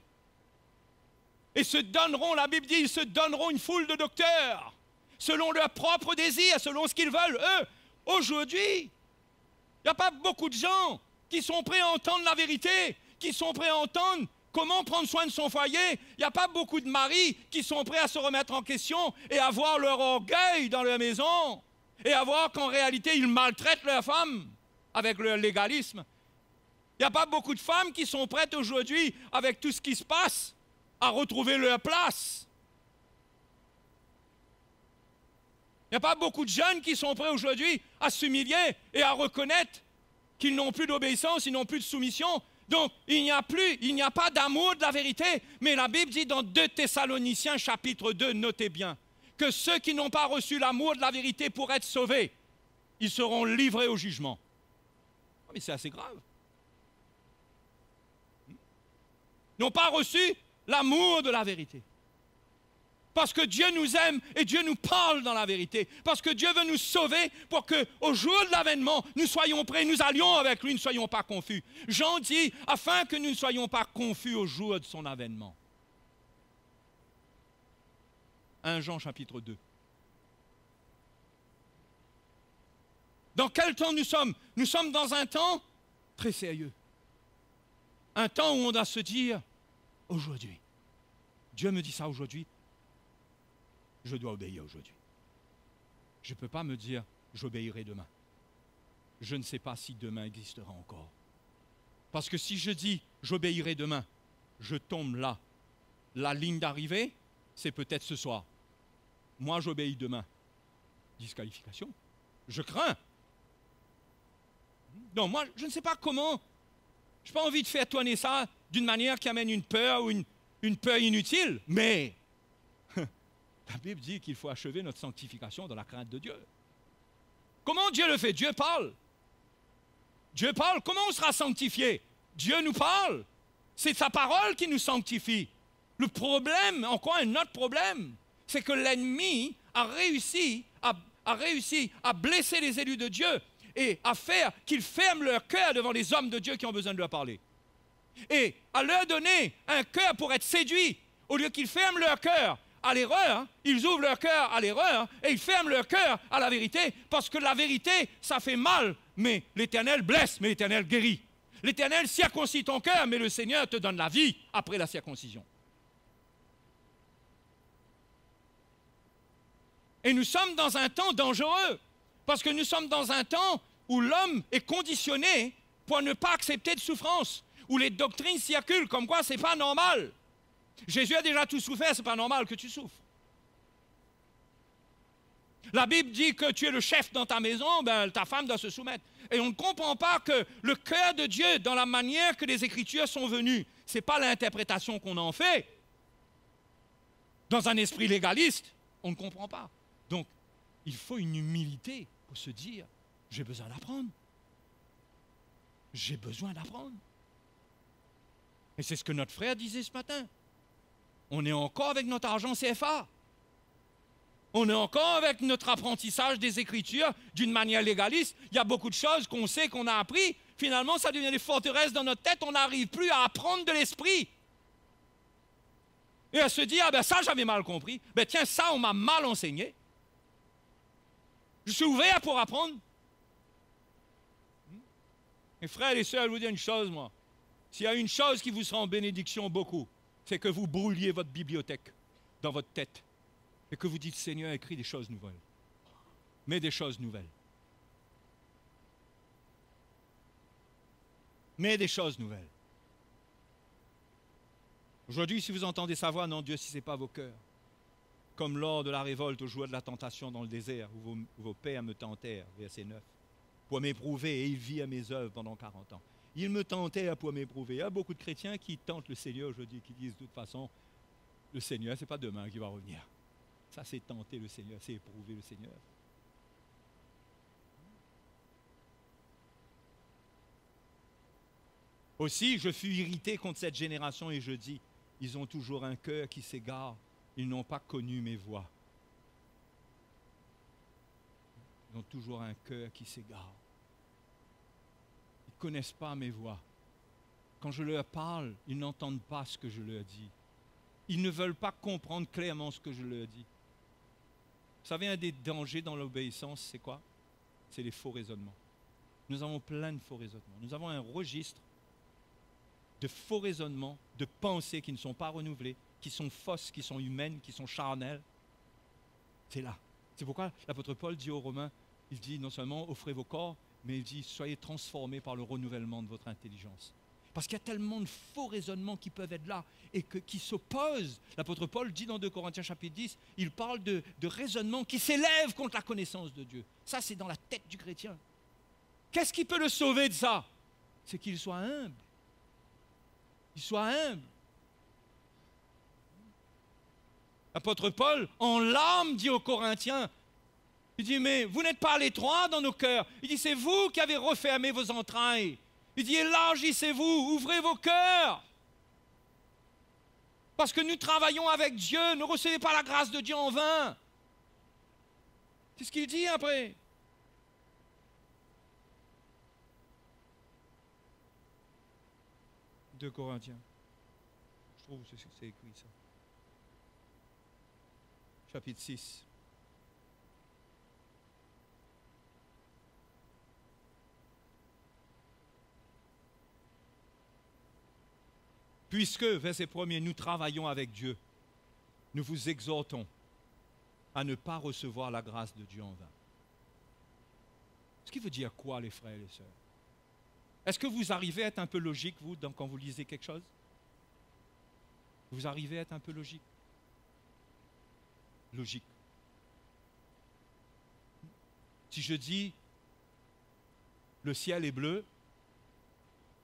Et se donneront, la Bible dit, ils se donneront une foule de docteurs, selon leurs propres désirs, selon ce qu'ils veulent. Eux, aujourd'hui, il n'y a pas beaucoup de gens qui sont prêts à entendre la vérité, qui sont prêts à entendre comment prendre soin de son foyer. Il n'y a pas beaucoup de maris qui sont prêts à se remettre en question et à voir leur orgueil dans leur maison et à voir qu'en réalité, ils maltraitent leurs femmes avec leur légalisme. Il n'y a pas beaucoup de femmes qui sont prêtes aujourd'hui, avec tout ce qui se passe, à retrouver leur place. Il n'y a pas beaucoup de jeunes qui sont prêts aujourd'hui à s'humilier et à reconnaître qu'ils n'ont plus d'obéissance, ils n'ont plus de soumission. Donc, il n'y a pas d'amour de la vérité. Mais la Bible dit dans 2 Thessaloniciens, chapitre 2, notez bien, que ceux qui n'ont pas reçu l'amour de la vérité pour être sauvés, ils seront livrés au jugement. Mais c'est assez grave. Ils n'ont pas reçu l'amour de la vérité. Parce que Dieu nous aime et Dieu nous parle dans la vérité. Parce que Dieu veut nous sauver pour qu'au jour de l'avènement, nous soyons prêts, nous allions avec lui, ne soyons pas confus. Jean dit, afin que nous ne soyons pas confus au jour de son avènement. 1 Jean chapitre 2. Dans quel temps nous sommes? Nous sommes dans un temps très sérieux. Un temps où on doit se dire, aujourd'hui, Dieu me dit ça aujourd'hui, je dois obéir aujourd'hui. Je ne peux pas me dire, j'obéirai demain. Je ne sais pas si demain existera encore. Parce que si je dis, j'obéirai demain, je tombe là. La ligne d'arrivée, c'est peut-être ce soir. Moi, j'obéis demain. Disqualification. Je crains. Non, moi, je ne sais pas comment. Je n'ai pas envie de faire tourner ça d'une manière qui amène une peur ou une peur inutile, mais la Bible dit qu'il faut achever notre sanctification dans la crainte de Dieu. Comment Dieu le fait? Dieu parle. Dieu parle. Comment on sera sanctifié? Dieu nous parle. C'est sa parole qui nous sanctifie. Le problème, encore un autre problème, c'est que l'ennemi a réussi à blesser les élus de Dieu et à faire qu'ils ferment leur cœur devant les hommes de Dieu qui ont besoin de leur parler. Et à leur donner un cœur pour être séduits, au lieu qu'ils ferment leur cœur à l'erreur, ils ouvrent leur cœur à l'erreur et ils ferment leur cœur à la vérité, parce que la vérité, ça fait mal, mais l'Éternel blesse, mais l'Éternel guérit. L'Éternel circoncit ton cœur, mais le Seigneur te donne la vie après la circoncision. Et nous sommes dans un temps dangereux, parce que nous sommes dans un temps où l'homme est conditionné pour ne pas accepter de souffrance, où les doctrines circulent comme quoi ce n'est pas normal. Jésus a déjà tout souffert, ce n'est pas normal que tu souffres. La Bible dit que tu es le chef dans ta maison, ben, ta femme doit se soumettre. Et on ne comprend pas que le cœur de Dieu, dans la manière que les Écritures sont venues, ce n'est pas l'interprétation qu'on en fait. Dans un esprit légaliste, on ne comprend pas. Donc, il faut une humilité pour se dire, j'ai besoin d'apprendre. J'ai besoin d'apprendre. Et c'est ce que notre frère disait ce matin. On est encore avec notre argent CFA. On est encore avec notre apprentissage des Écritures d'une manière légaliste. Il y a beaucoup de choses qu'on sait, qu'on a appris. Finalement, ça devient des forteresses dans notre tête. On n'arrive plus à apprendre de l'esprit. Et à se dire, ah ben ça, j'avais mal compris. Ben tiens, ça, on m'a mal enseigné. Je suis ouvert pour apprendre. Mes frères et sœurs, je vous dis une chose, moi. S'il y a une chose qui vous sera en bénédiction beaucoup, c'est que vous brûliez votre bibliothèque dans votre tête et que vous dites, Seigneur, écris des choses nouvelles. Mets des choses nouvelles. Mets des choses nouvelles. Aujourd'hui, si vous entendez sa voix, non, Dieu, si ce n'est pas vos cœurs, comme lors de la révolte au jour de la tentation dans le désert, où vos pères me tentèrent, verset 9, pour m'éprouver, et il vit à mes œuvres pendant 40 ans. Il me tentait pour m'éprouver. Il y a beaucoup de chrétiens qui tentent le Seigneur aujourd'hui, qui disent de toute façon, le Seigneur, ce n'est pas demain qu'il va revenir. Ça, c'est tenter le Seigneur, c'est éprouver le Seigneur. Aussi, je fus irrité contre cette génération et je dis, ils ont toujours un cœur qui s'égare, ils n'ont pas connu mes voies. Ils ont toujours un cœur qui s'égare. Ils ne connaissent pas mes voix. Quand je leur parle, ils n'entendent pas ce que je leur dis. Ils ne veulent pas comprendre clairement ce que je leur dis. Vous savez, un des dangers dans l'obéissance, c'est quoi? C'est les faux raisonnements. Nous avons plein de faux raisonnements. Nous avons un registre de faux raisonnements, de pensées qui ne sont pas renouvelées, qui sont fausses, qui sont humaines, qui sont charnelles. C'est là. C'est pourquoi l'apôtre Paul dit aux Romains, il dit non seulement offrez vos corps, mais il dit soyez transformés par le renouvellement de votre intelligence. Parce qu'il y a tellement de faux raisonnements qui peuvent être là et qui s'opposent. L'apôtre Paul dit dans 2 Corinthiens chapitre 10, il parle de raisonnements qui s'élèvent contre la connaissance de Dieu. Ça, c'est dans la tête du chrétien. Qu'est-ce qui peut le sauver de ça? C'est qu'il soit humble. Il soit humble. L'apôtre Paul, en larmes, dit aux Corinthiens, il dit, mais vous n'êtes pas à l'étroit dans nos cœurs. Il dit, c'est vous qui avez refermé vos entrailles. Il dit, élargissez-vous, ouvrez vos cœurs. Parce que nous travaillons avec Dieu. Ne recevez pas la grâce de Dieu en vain. C'est ce qu'il dit après. 2 Corinthiens. Je trouve que c'est écrit ça. Chapitre 6. Puisque, verset 1er, nous travaillons avec Dieu, nous vous exhortons à ne pas recevoir la grâce de Dieu en vain. Ce qui veut dire quoi, les frères et les sœurs? Est-ce que vous arrivez à être un peu logique, vous, quand vous lisez quelque chose? Vous arrivez à être un peu logique? Logique. Si je dis, le ciel est bleu,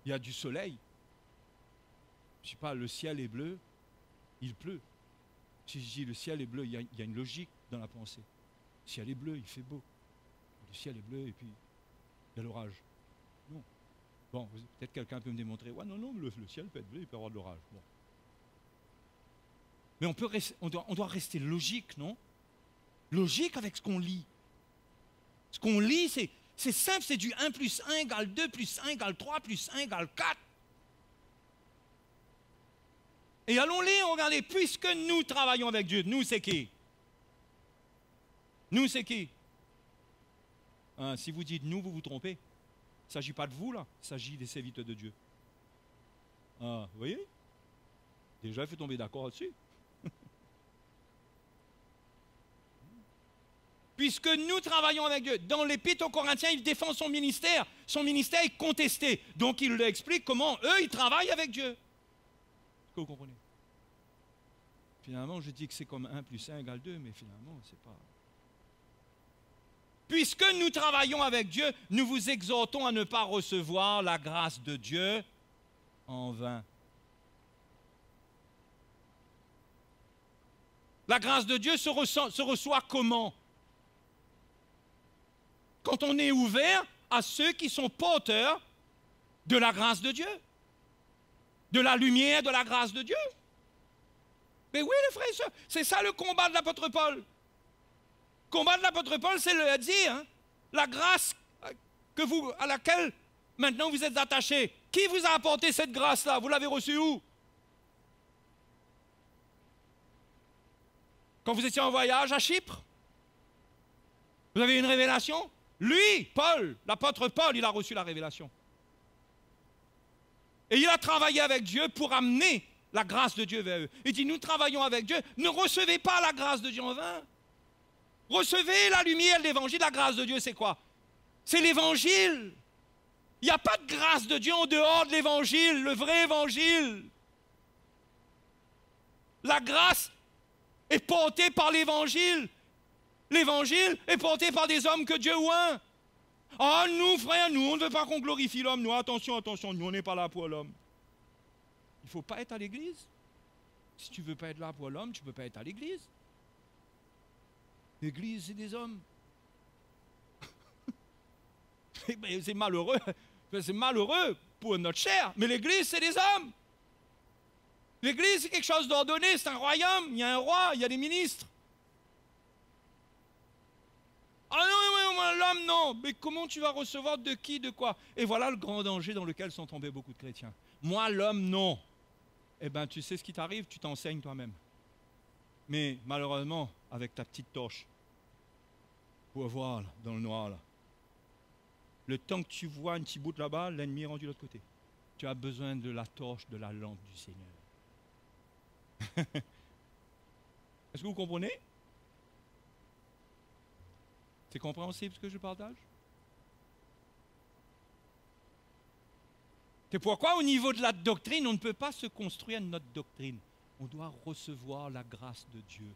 il y a du soleil. Je ne sais pas, le ciel est bleu, il pleut. Si je dis le ciel est bleu, il y a une logique dans la pensée. Le ciel est bleu, il fait beau. Le ciel est bleu et puis il y a l'orage. Non. Bon, peut-être quelqu'un peut me démontrer, ouais, non, le ciel peut être bleu, il peut y avoir de l'orage. Bon. Mais on doit rester logique, non? Logique avec ce qu'on lit. Ce qu'on lit, c'est simple, c'est du 1 plus 1 égale 2 plus 1 égale 3 plus 1 égale 4. Et allons-les, regardez, puisque nous travaillons avec Dieu, nous c'est qui? Nous c'est qui? Si vous dites nous, vous vous trompez. Il ne s'agit pas de vous là, il s'agit des serviteurs de Dieu. Vous voyez? Déjà, il faut tomber d'accord là-dessus. Puisque nous travaillons avec Dieu. Dans l'Épître aux Corinthiens, il défend son ministère. Son ministère est contesté. Donc il leur explique comment eux, ils travaillent avec Dieu. Est-ce que vous comprenez? Finalement, je dis que c'est comme 1 plus 1 égale 2, mais finalement, c'est pas... Puisque nous travaillons avec Dieu, nous vous exhortons à ne pas recevoir la grâce de Dieu en vain. La grâce de Dieu se reçoit comment? Quand on est ouvert à ceux qui sont porteurs de la grâce de Dieu, de la lumière de la grâce de Dieu. Mais oui, les frères et sœurs, c'est ça le combat de l'apôtre Paul. Le combat de l'apôtre Paul, c'est le dire, hein, la grâce à laquelle maintenant vous êtes attachés. Qui vous a apporté cette grâce-là? Vous l'avez reçue où? Quand vous étiez en voyage à Chypre? Vous avez eu une révélation? Lui, Paul, l'apôtre Paul, il a reçu la révélation. Et il a travaillé avec Dieu pour amener la grâce de Dieu vers eux. Il dit, nous travaillons avec Dieu, ne recevez pas la grâce de Dieu en vain. Recevez la lumière de l'évangile. La grâce de Dieu, c'est quoi? C'est l'évangile. Il n'y a pas de grâce de Dieu en dehors de l'évangile, le vrai évangile. La grâce est portée par l'évangile. L'évangile est porté par des hommes que Dieu oint. Ah, nous, frères, nous, on ne veut pas qu'on glorifie l'homme. Nous, attention, nous, on n'est pas là pour l'homme. Il ne faut pas être à l'église. Si tu ne veux pas être là pour l'homme, tu ne peux pas être à l'église. L'église, c'est des hommes. C'est malheureux. C'est malheureux pour notre chair. Mais l'église, c'est des hommes. L'église, c'est quelque chose d'ordonné. C'est un royaume. Il y a un roi, il y a des ministres. Ah non, l'homme, non. Mais comment tu vas recevoir de qui, de quoi? Et voilà le grand danger dans lequel sont tombés beaucoup de chrétiens. Moi, l'homme, non. Eh bien, tu sais ce qui t'arrive, tu t'enseignes toi-même. Mais malheureusement, avec ta petite torche, pour voir là, dans le noir, là, le temps que tu vois un petit bout là-bas, l'ennemi est rendu de l'autre côté. Tu as besoin de la torche, de la lampe du Seigneur. Est-ce que vous comprenez? C'est compréhensible ce que je partage? C'est pourquoi au niveau de la doctrine, on ne peut pas se construire notre doctrine. On doit recevoir la grâce de Dieu.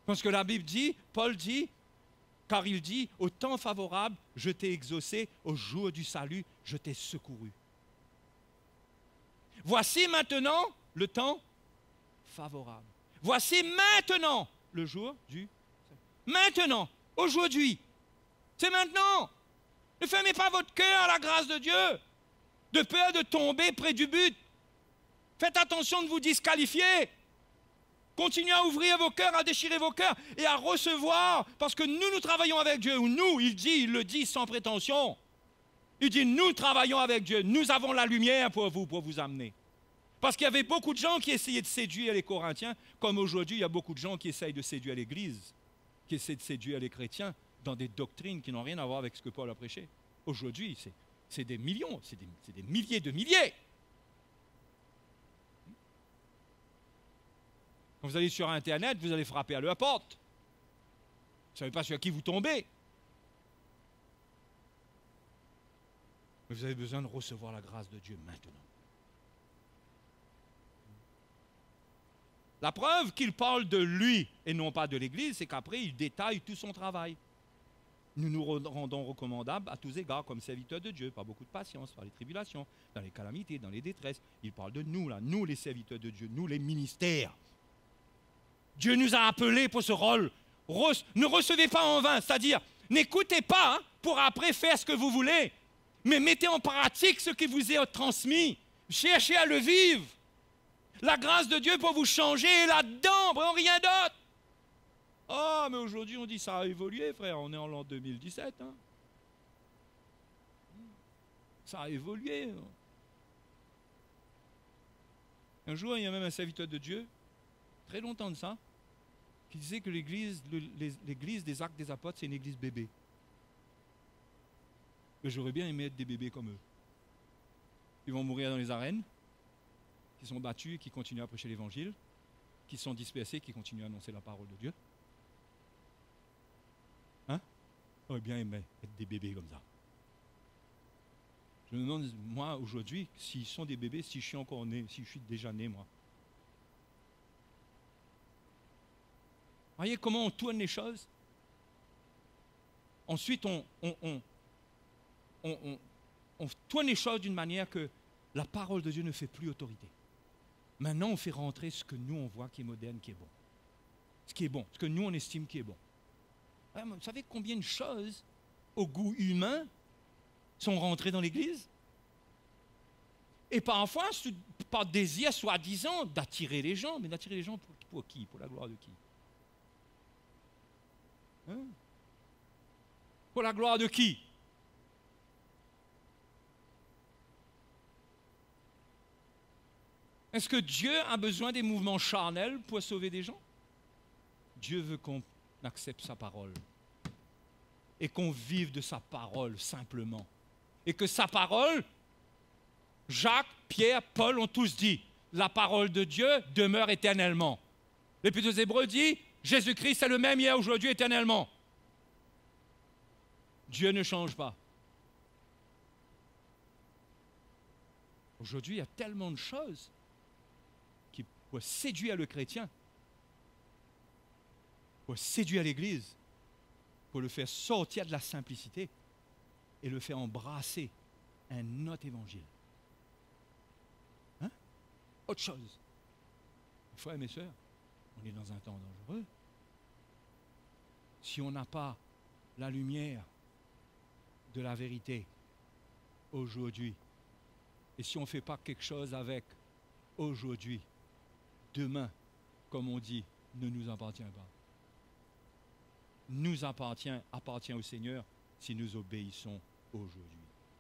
Parce que la Bible dit, Paul dit, car il dit, au temps favorable, je t'ai exaucé, au jour du salut, je t'ai secouru. Voici maintenant le temps favorable. Voici maintenant le jour du salut. Maintenant, aujourd'hui, c'est maintenant. Ne fermez pas votre cœur à la grâce de Dieu, de peur de tomber près du but. Faites attention de vous disqualifier. Continuez à ouvrir vos cœurs, à déchirer vos cœurs et à recevoir. Parce que nous travaillons avec Dieu. Ou nous, il le dit sans prétention. Il dit, nous travaillons avec Dieu. Nous avons la lumière pour vous amener. Parce qu'il y avait beaucoup de gens qui essayaient de séduire les Corinthiens, comme aujourd'hui, il y a beaucoup de gens qui essayent de séduire l'Église, qui essaient de séduire les chrétiens dans des doctrines qui n'ont rien à voir avec ce que Paul a prêché. Aujourd'hui, c'est des millions, c'est des milliers de milliers. Quand vous allez sur Internet, vous allez frapper à leur porte. Vous ne savez pas sur qui vous tombez. Mais vous avez besoin de recevoir la grâce de Dieu maintenant. La preuve qu'il parle de lui et non pas de l'Église, c'est qu'après, il détaille tout son travail. Nous nous rendons recommandables à tous égards comme serviteurs de Dieu, par beaucoup de patience, par les tribulations, dans les calamités, dans les détresses. Il parle de nous, là, nous les serviteurs de Dieu, nous les ministères. Dieu nous a appelés pour ce rôle. Ne recevez pas en vain, c'est-à-dire, n'écoutez pas pour après faire ce que vous voulez, mais mettez en pratique ce qui vous est transmis. Cherchez à le vivre. La grâce de Dieu pour vous changer est là-dedans, rien d'autre. Ah, mais aujourd'hui, on dit ça a évolué, frère. On est en l'an 2017. Hein. Ça a évolué. Un jour, il y a même un serviteur de Dieu, très longtemps de ça, qui disait que l'église des Actes des Apôtres, c'est une église bébé. Mais j'aurais bien aimé être des bébés comme eux. Ils vont mourir dans les arènes, qui sont battus et qui continuent à prêcher l'évangile, qui sont dispersés, qui continuent à annoncer la parole de Dieu. Hein? J'aurais bien aimé être des bébés comme ça. Je me demande, moi, aujourd'hui, s'ils sont des bébés, si je suis encore né, si je suis déjà né, moi. Voyez comment on tourne les choses? Ensuite, on tourne les choses d'une manière que la parole de Dieu ne fait plus autorité. Maintenant, on fait rentrer ce que nous, on voit qui est moderne, qui est bon. Ce qui est bon, ce que nous, on estime qui est bon. Vous savez combien de choses, au goût humain, sont rentrées dans l'Église? Et parfois, par désir soi-disant d'attirer les gens. Mais d'attirer les gens pour qui? Pour la gloire de qui? Hein? Pour la gloire de qui? Est-ce que Dieu a besoin des mouvements charnels pour sauver des gens? Dieu veut qu'on accepte sa parole et qu'on vive de sa parole simplement. Et que sa parole, Jacques, Pierre, Paul ont tous dit, la parole de Dieu demeure éternellement. L'Épître aux Hébreux dit, Jésus-Christ est le même hier, aujourd'hui, éternellement. Dieu ne change pas. Aujourd'hui, il y a tellement de choses qui peuvent séduire le chrétien, pour séduire l'Église, pour le faire sortir de la simplicité et le faire embrasser un autre évangile. Hein? Autre chose. Frères et mes sœurs, on est dans un temps dangereux. Si on n'a pas la lumière de la vérité aujourd'hui, et si on ne fait pas quelque chose avec aujourd'hui, demain, comme on dit, ne nous appartient pas. Nous appartient au Seigneur si nous obéissons aujourd'hui,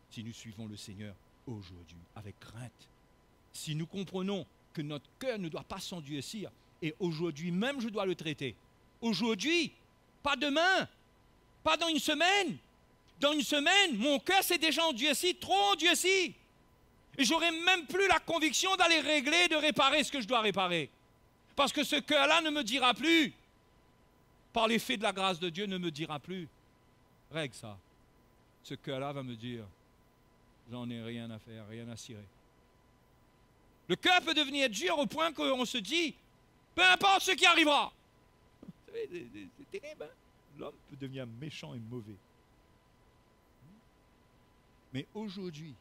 si nous suivons le Seigneur aujourd'hui, avec crainte. Si nous comprenons que notre cœur ne doit pas s'endurcir, et aujourd'hui même je dois le traiter. Aujourd'hui, pas demain, pas dans une semaine. Dans une semaine, mon cœur s'est déjà endurci, trop endurci. Et j'aurai même plus la conviction d'aller régler, de réparer ce que je dois réparer. Parce que ce cœur-là ne me dira plus, par l'effet de la grâce de Dieu, ne me dira plus, règle ça. Ce cœur-là va me dire, j'en ai rien à faire, rien à cirer. Le cœur peut devenir dur au point qu'on se dit, peu importe ce qui arrivera. Vous savez, c'est terrible, hein? L'homme peut devenir méchant et mauvais. Mais aujourd'hui,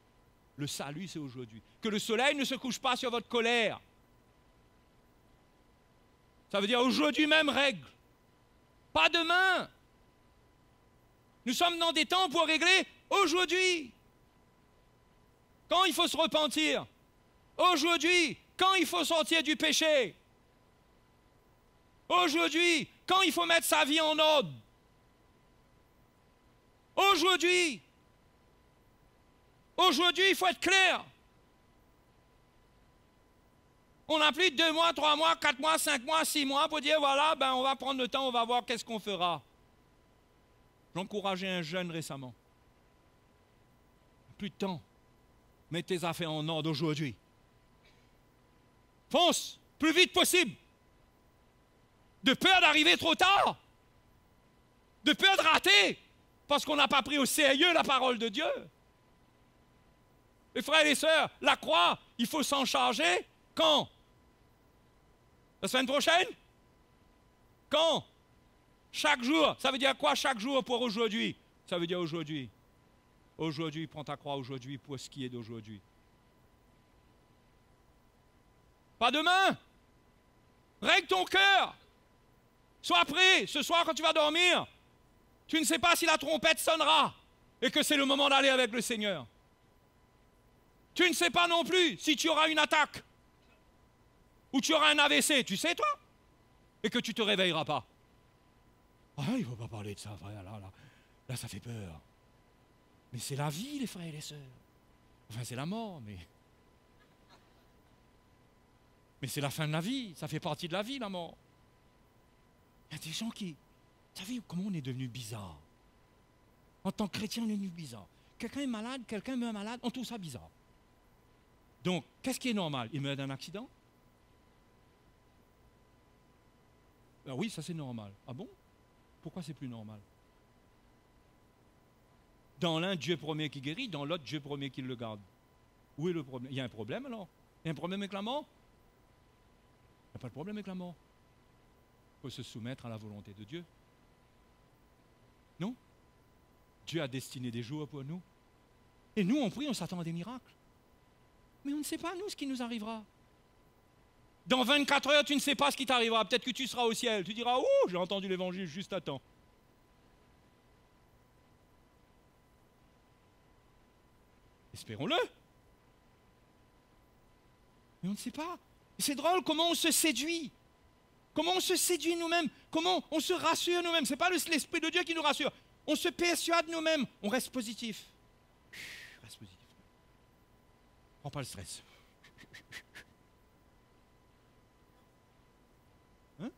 le salut, c'est aujourd'hui. Que le soleil ne se couche pas sur votre colère. Ça veut dire aujourd'hui même règle. Pas demain. Nous sommes dans des temps pour régler aujourd'hui. Quand il faut se repentir? Aujourd'hui. quand il faut sortir du péché. Aujourd'hui, quand il faut mettre sa vie en ordre. Aujourd'hui, il faut être clair. On n'a plus de 2 mois, 3 mois, 4 mois, 5 mois, 6 mois pour dire, voilà, ben on va prendre le temps, on va voir qu'est-ce qu'on fera. J'encourageais un jeune récemment. Plus de temps. Mets tes affaires en ordre aujourd'hui. Fonce, plus vite possible. De peur d'arriver trop tard. De peur de rater. Parce qu'on n'a pas pris au sérieux la parole de Dieu. Les frères et les sœurs, la croix, il faut s'en charger. Quand? La semaine prochaine? Quand? Chaque jour. Ça veut dire quoi chaque jour pour aujourd'hui? Ça veut dire aujourd'hui. Aujourd'hui, prends ta croix aujourd'hui pour ce qui est d'aujourd'hui. Pas demain. Règle ton cœur. Sois prêt. Ce soir, quand tu vas dormir, tu ne sais pas si la trompette sonnera et que c'est le moment d'aller avec le Seigneur. Tu ne sais pas non plus si tu auras une attaque ou tu auras un AVC. Tu sais, toi? Et que tu ne te réveilleras pas. Ah, il ne faut pas parler de ça, frère. Là, ça fait peur. Mais c'est la vie, les frères et les sœurs. Enfin, c'est la mort, mais c'est la fin de la vie. Ça fait partie de la vie, la mort. Il y a des gens qui... Vous savez comment on est devenu bizarre? En tant que chrétien, on est devenu bizarre. Quelqu'un est malade, quelqu'un meurt malade, on trouve ça bizarre. Donc, qu'est-ce qui est normal? Il meurt d'un accident? Ah oui, ça c'est normal. Ah bon? Pourquoi c'est plus normal? Dans l'un, Dieu premier qui guérit, dans l'autre, Dieu premier qui le garde. Où est le problème? Il y a un problème alors? Il y a un problème avec la mort? Il n'y a pas de problème avec la mort. Il faut se soumettre à la volonté de Dieu. Non? Dieu a destiné des jours pour nous. Et nous, on prie, on s'attend à des miracles. Mais on ne sait pas, nous, ce qui nous arrivera. Dans 24 heures, tu ne sais pas ce qui t'arrivera. Peut-être que tu seras au ciel. Tu diras, oh, j'ai entendu l'évangile juste à temps. Espérons-le. Mais on ne sait pas. Et c'est drôle comment on se séduit. Comment on se séduit nous-mêmes. Comment on se rassure nous-mêmes. Ce n'est pas l'Esprit de Dieu qui nous rassure. On se persuade nous-mêmes. On reste positif. Reste positif. Prends pas le stress. Hein?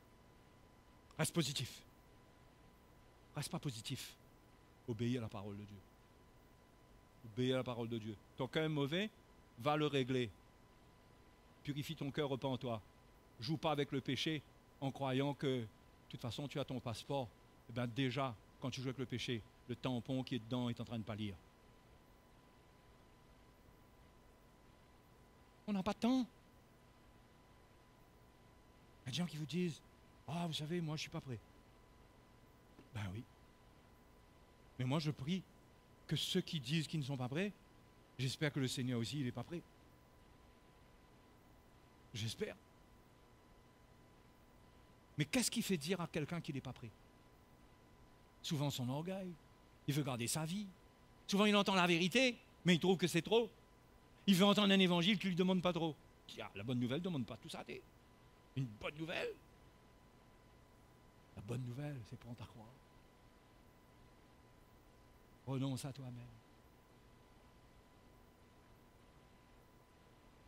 Reste positif. Reste pas positif. Obéis à la parole de Dieu. Obéis à la parole de Dieu. Ton cœur est mauvais, va le régler. Purifie ton cœur, repens-toi. Joue pas avec le péché en croyant que, de toute façon, tu as ton passeport. Eh bien, déjà, quand tu joues avec le péché, le tampon qui est dedans est en train de pâlir. On n'a pas de temps. Il y a des gens qui vous disent, ah, vous savez, moi, je ne suis pas prêt. Ben oui. Mais moi, je prie que ceux qui disent qu'ils ne sont pas prêts, j'espère que le Seigneur aussi, il n'est pas prêt. J'espère. Mais qu'est-ce qui fait dire à quelqu'un qu'il n'est pas prêt? Souvent son orgueil. Il veut garder sa vie. Souvent il entend la vérité, mais il trouve que c'est trop. Il veut entendre un évangile qui ne lui demande pas trop. Il dit, ah, la bonne nouvelle ne demande pas tout ça. Une bonne nouvelle. La bonne nouvelle, c'est prendre ta croix. Renonce à toi-même.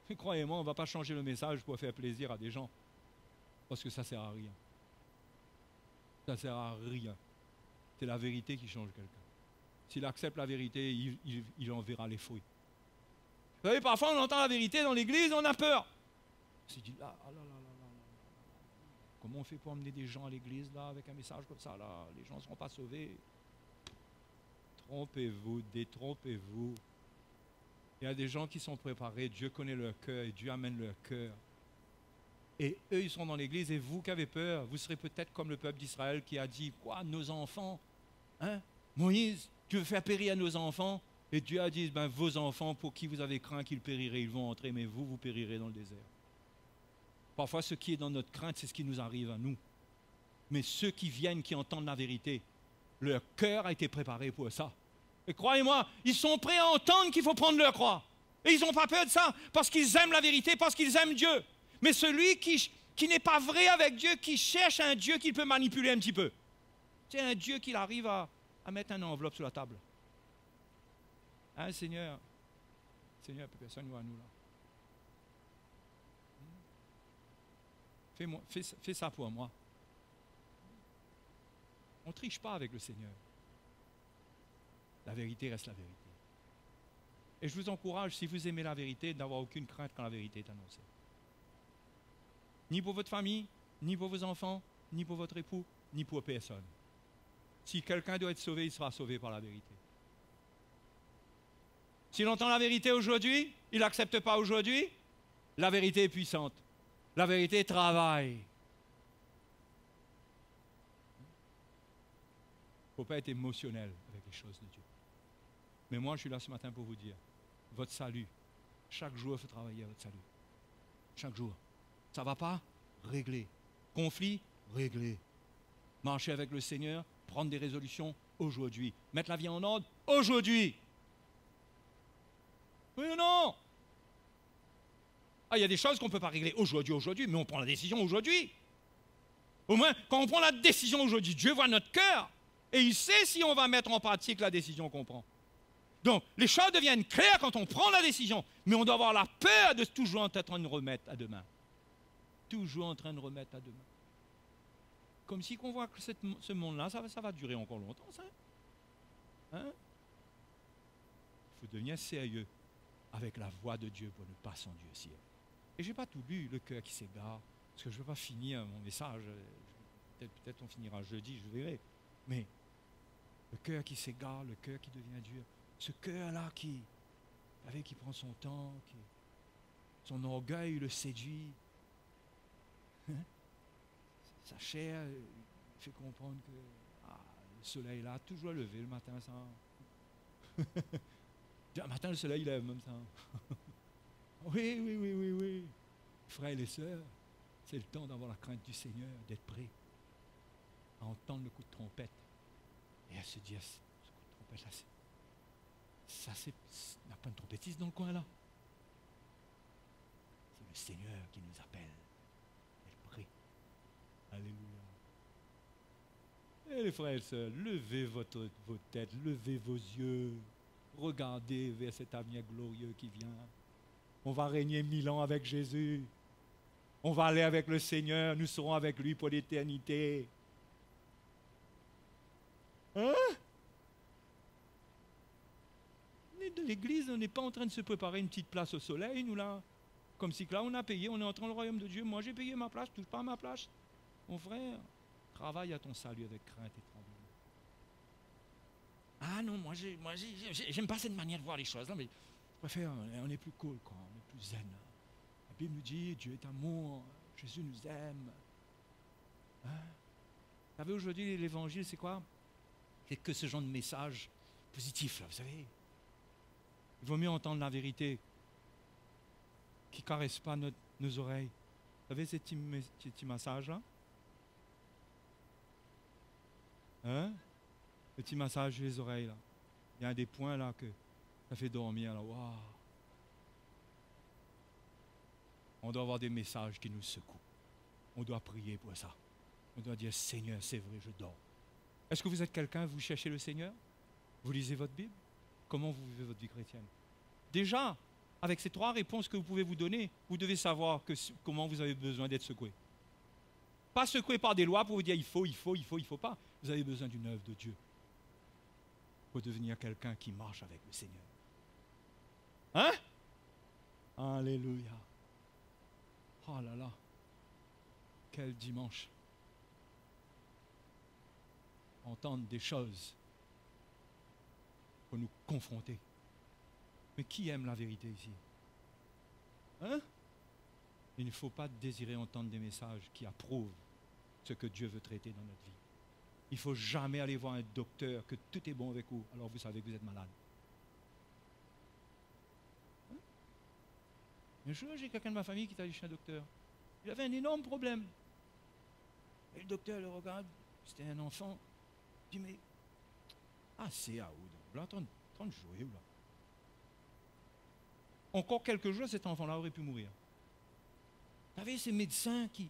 Mais croyez-moi, on ne va pas changer le message pour faire plaisir à des gens. Parce que ça ne sert à rien. Ça ne sert à rien. C'est la vérité qui change quelqu'un. S'il accepte la vérité, il en verra les fruits. Vous savez, parfois on entend la vérité dans l'église, on a peur. On se dit, comment on fait pour emmener des gens à l'église là, avec un message comme ça là? Les gens ne seront pas sauvés. Trompez-vous, détrompez-vous. Il y a des gens qui sont préparés, Dieu connaît leur cœur et Dieu amène leur cœur. Et eux, ils sont dans l'église et vous qui avez peur, vous serez peut-être comme le peuple d'Israël qui a dit, quoi, nos enfants, hein? Moïse, tu veux faire périr à nos enfants? Et Dieu a dit, ben, vos enfants, pour qui vous avez craint qu'ils périraient, ils vont entrer, mais vous périrez dans le désert. Parfois, ce qui est dans notre crainte, c'est ce qui nous arrive à nous. Mais ceux qui viennent, qui entendent la vérité, leur cœur a été préparé pour ça. Et croyez-moi, ils sont prêts à entendre qu'il faut prendre leur croix. Et ils n'ont pas peur de ça, parce qu'ils aiment la vérité, parce qu'ils aiment Dieu. Mais celui qui n'est pas vrai avec Dieu, qui cherche un Dieu qu'il peut manipuler un petit peu. C'est un Dieu qu'il arrive à mettre une enveloppe sur la table. Hein, Seigneur, personne ne voit nous là. Fais ça pour moi. On ne triche pas avec le Seigneur. La vérité reste la vérité. Et je vous encourage, si vous aimez la vérité, d'avoir aucune crainte quand la vérité est annoncée. Ni pour votre famille, ni pour vos enfants, ni pour votre époux, ni pour personne. Si quelqu'un doit être sauvé, il sera sauvé par la vérité. S'il entend la vérité aujourd'hui, il n'accepte pas aujourd'hui, la vérité est puissante. La vérité travaille. Il ne faut pas être émotionnel avec les choses de Dieu. Mais moi, je suis là ce matin pour vous dire, votre salut, chaque jour, il faut travailler à votre salut. Chaque jour. Ça ne va pas? Régler. Conflit? Régler. Marcher avec le Seigneur, prendre des résolutions aujourd'hui. Mettre la vie en ordre aujourd'hui. Oui ou non? Ah, il y a des choses qu'on ne peut pas régler aujourd'hui, mais on prend la décision aujourd'hui. Au moins, quand on prend la décision aujourd'hui, Dieu voit notre cœur et il sait si on va mettre en pratique la décision qu'on prend. Donc, les choses deviennent claires quand on prend la décision, mais on doit avoir la peur de toujours en train de remettre à demain. Toujours en train de remettre à demain. Comme si on voit que ce monde-là, ça va durer encore longtemps, ça. Hein? Il faut devenir sérieux avec la voix de Dieu pour ne pas s'enduire au ciel. Et je n'ai pas tout lu, le cœur qui s'égare, parce que je ne veux pas finir mon message. Peut-être on finira jeudi, je verrai. Mais le cœur qui s'égare, le cœur qui devient dur, ce cœur-là qui prend son temps, son orgueil le séduit. Hein? Sa chair fait comprendre que le soleil là, toujours levé le matin, ça. Le matin, le soleil lève même ça. Oui. Frères et sœurs, c'est le temps d'avoir la crainte du Seigneur, d'être prêt à entendre le coup de trompette et à se dire, ce coup de trompette là, il n'y a pas de trompettiste dans le coin là. C'est le Seigneur qui nous appelle d'être prêt. Alléluia. Et les frères et sœurs, levez vos têtes, levez vos yeux, regardez vers cet avenir glorieux qui vient. On va régner 1000 ans avec Jésus. On va aller avec le Seigneur, nous serons avec lui pour l'éternité. Hein? De l'église, on n'est pas en train de se préparer une petite place au soleil, nous là. Comme si que là, on a payé, on est entré dans le royaume de Dieu. Moi, j'ai payé ma place, touche pas à ma place. Mon frère, travaille à ton salut avec crainte et tremblement. Ah non, moi, j'aime pas cette manière de voir les choses. Là, mais je préfère, on est plus cool, quoi, on est plus zen. La Bible nous dit, Dieu est amour, Jésus nous aime. Hein? Vous savez, aujourd'hui, l'évangile, c'est quoi? C'est que ce genre de message positif, là, vous savez. Il vaut mieux entendre la vérité qui ne caresse pas nos oreilles. Vous savez, ces petits massages-là? Hein? Le petit massage sur les oreilles, là. Il y a des points, là, que ça fait dormir, là. Waouh! On doit avoir des messages qui nous secouent. On doit prier pour ça. On doit dire, Seigneur, c'est vrai, je dors. Est-ce que vous êtes quelqu'un, vous cherchez le Seigneur? Vous lisez votre Bible? Comment vous vivez votre vie chrétienne? Déjà, avec ces 3 réponses que vous pouvez vous donner, vous devez savoir comment vous avez besoin d'être secoué. Pas secoué par des lois pour vous dire il faut pas. Vous avez besoin d'une œuvre de Dieu pour devenir quelqu'un qui marche avec le Seigneur. Hein? Alléluia. Oh là là. Quel dimanche. Entendre des choses pour nous confronter. Mais qui aime la vérité ici? Hein? Il ne faut pas désirer entendre des messages qui approuvent ce que Dieu veut traiter dans notre vie. Il ne faut jamais aller voir un docteur que tout est bon avec vous, alors vous savez que vous êtes malade. Hein? Un jour, j'ai quelqu'un de ma famille qui est allé chez un docteur. Il avait un énorme problème. Et le docteur le regarde, c'était un enfant. Il dit, mais, c'est à où? Là, 30 jours, là. encore quelques jours, cet enfant-là aurait pu mourir. Vous savez, ces médecins qui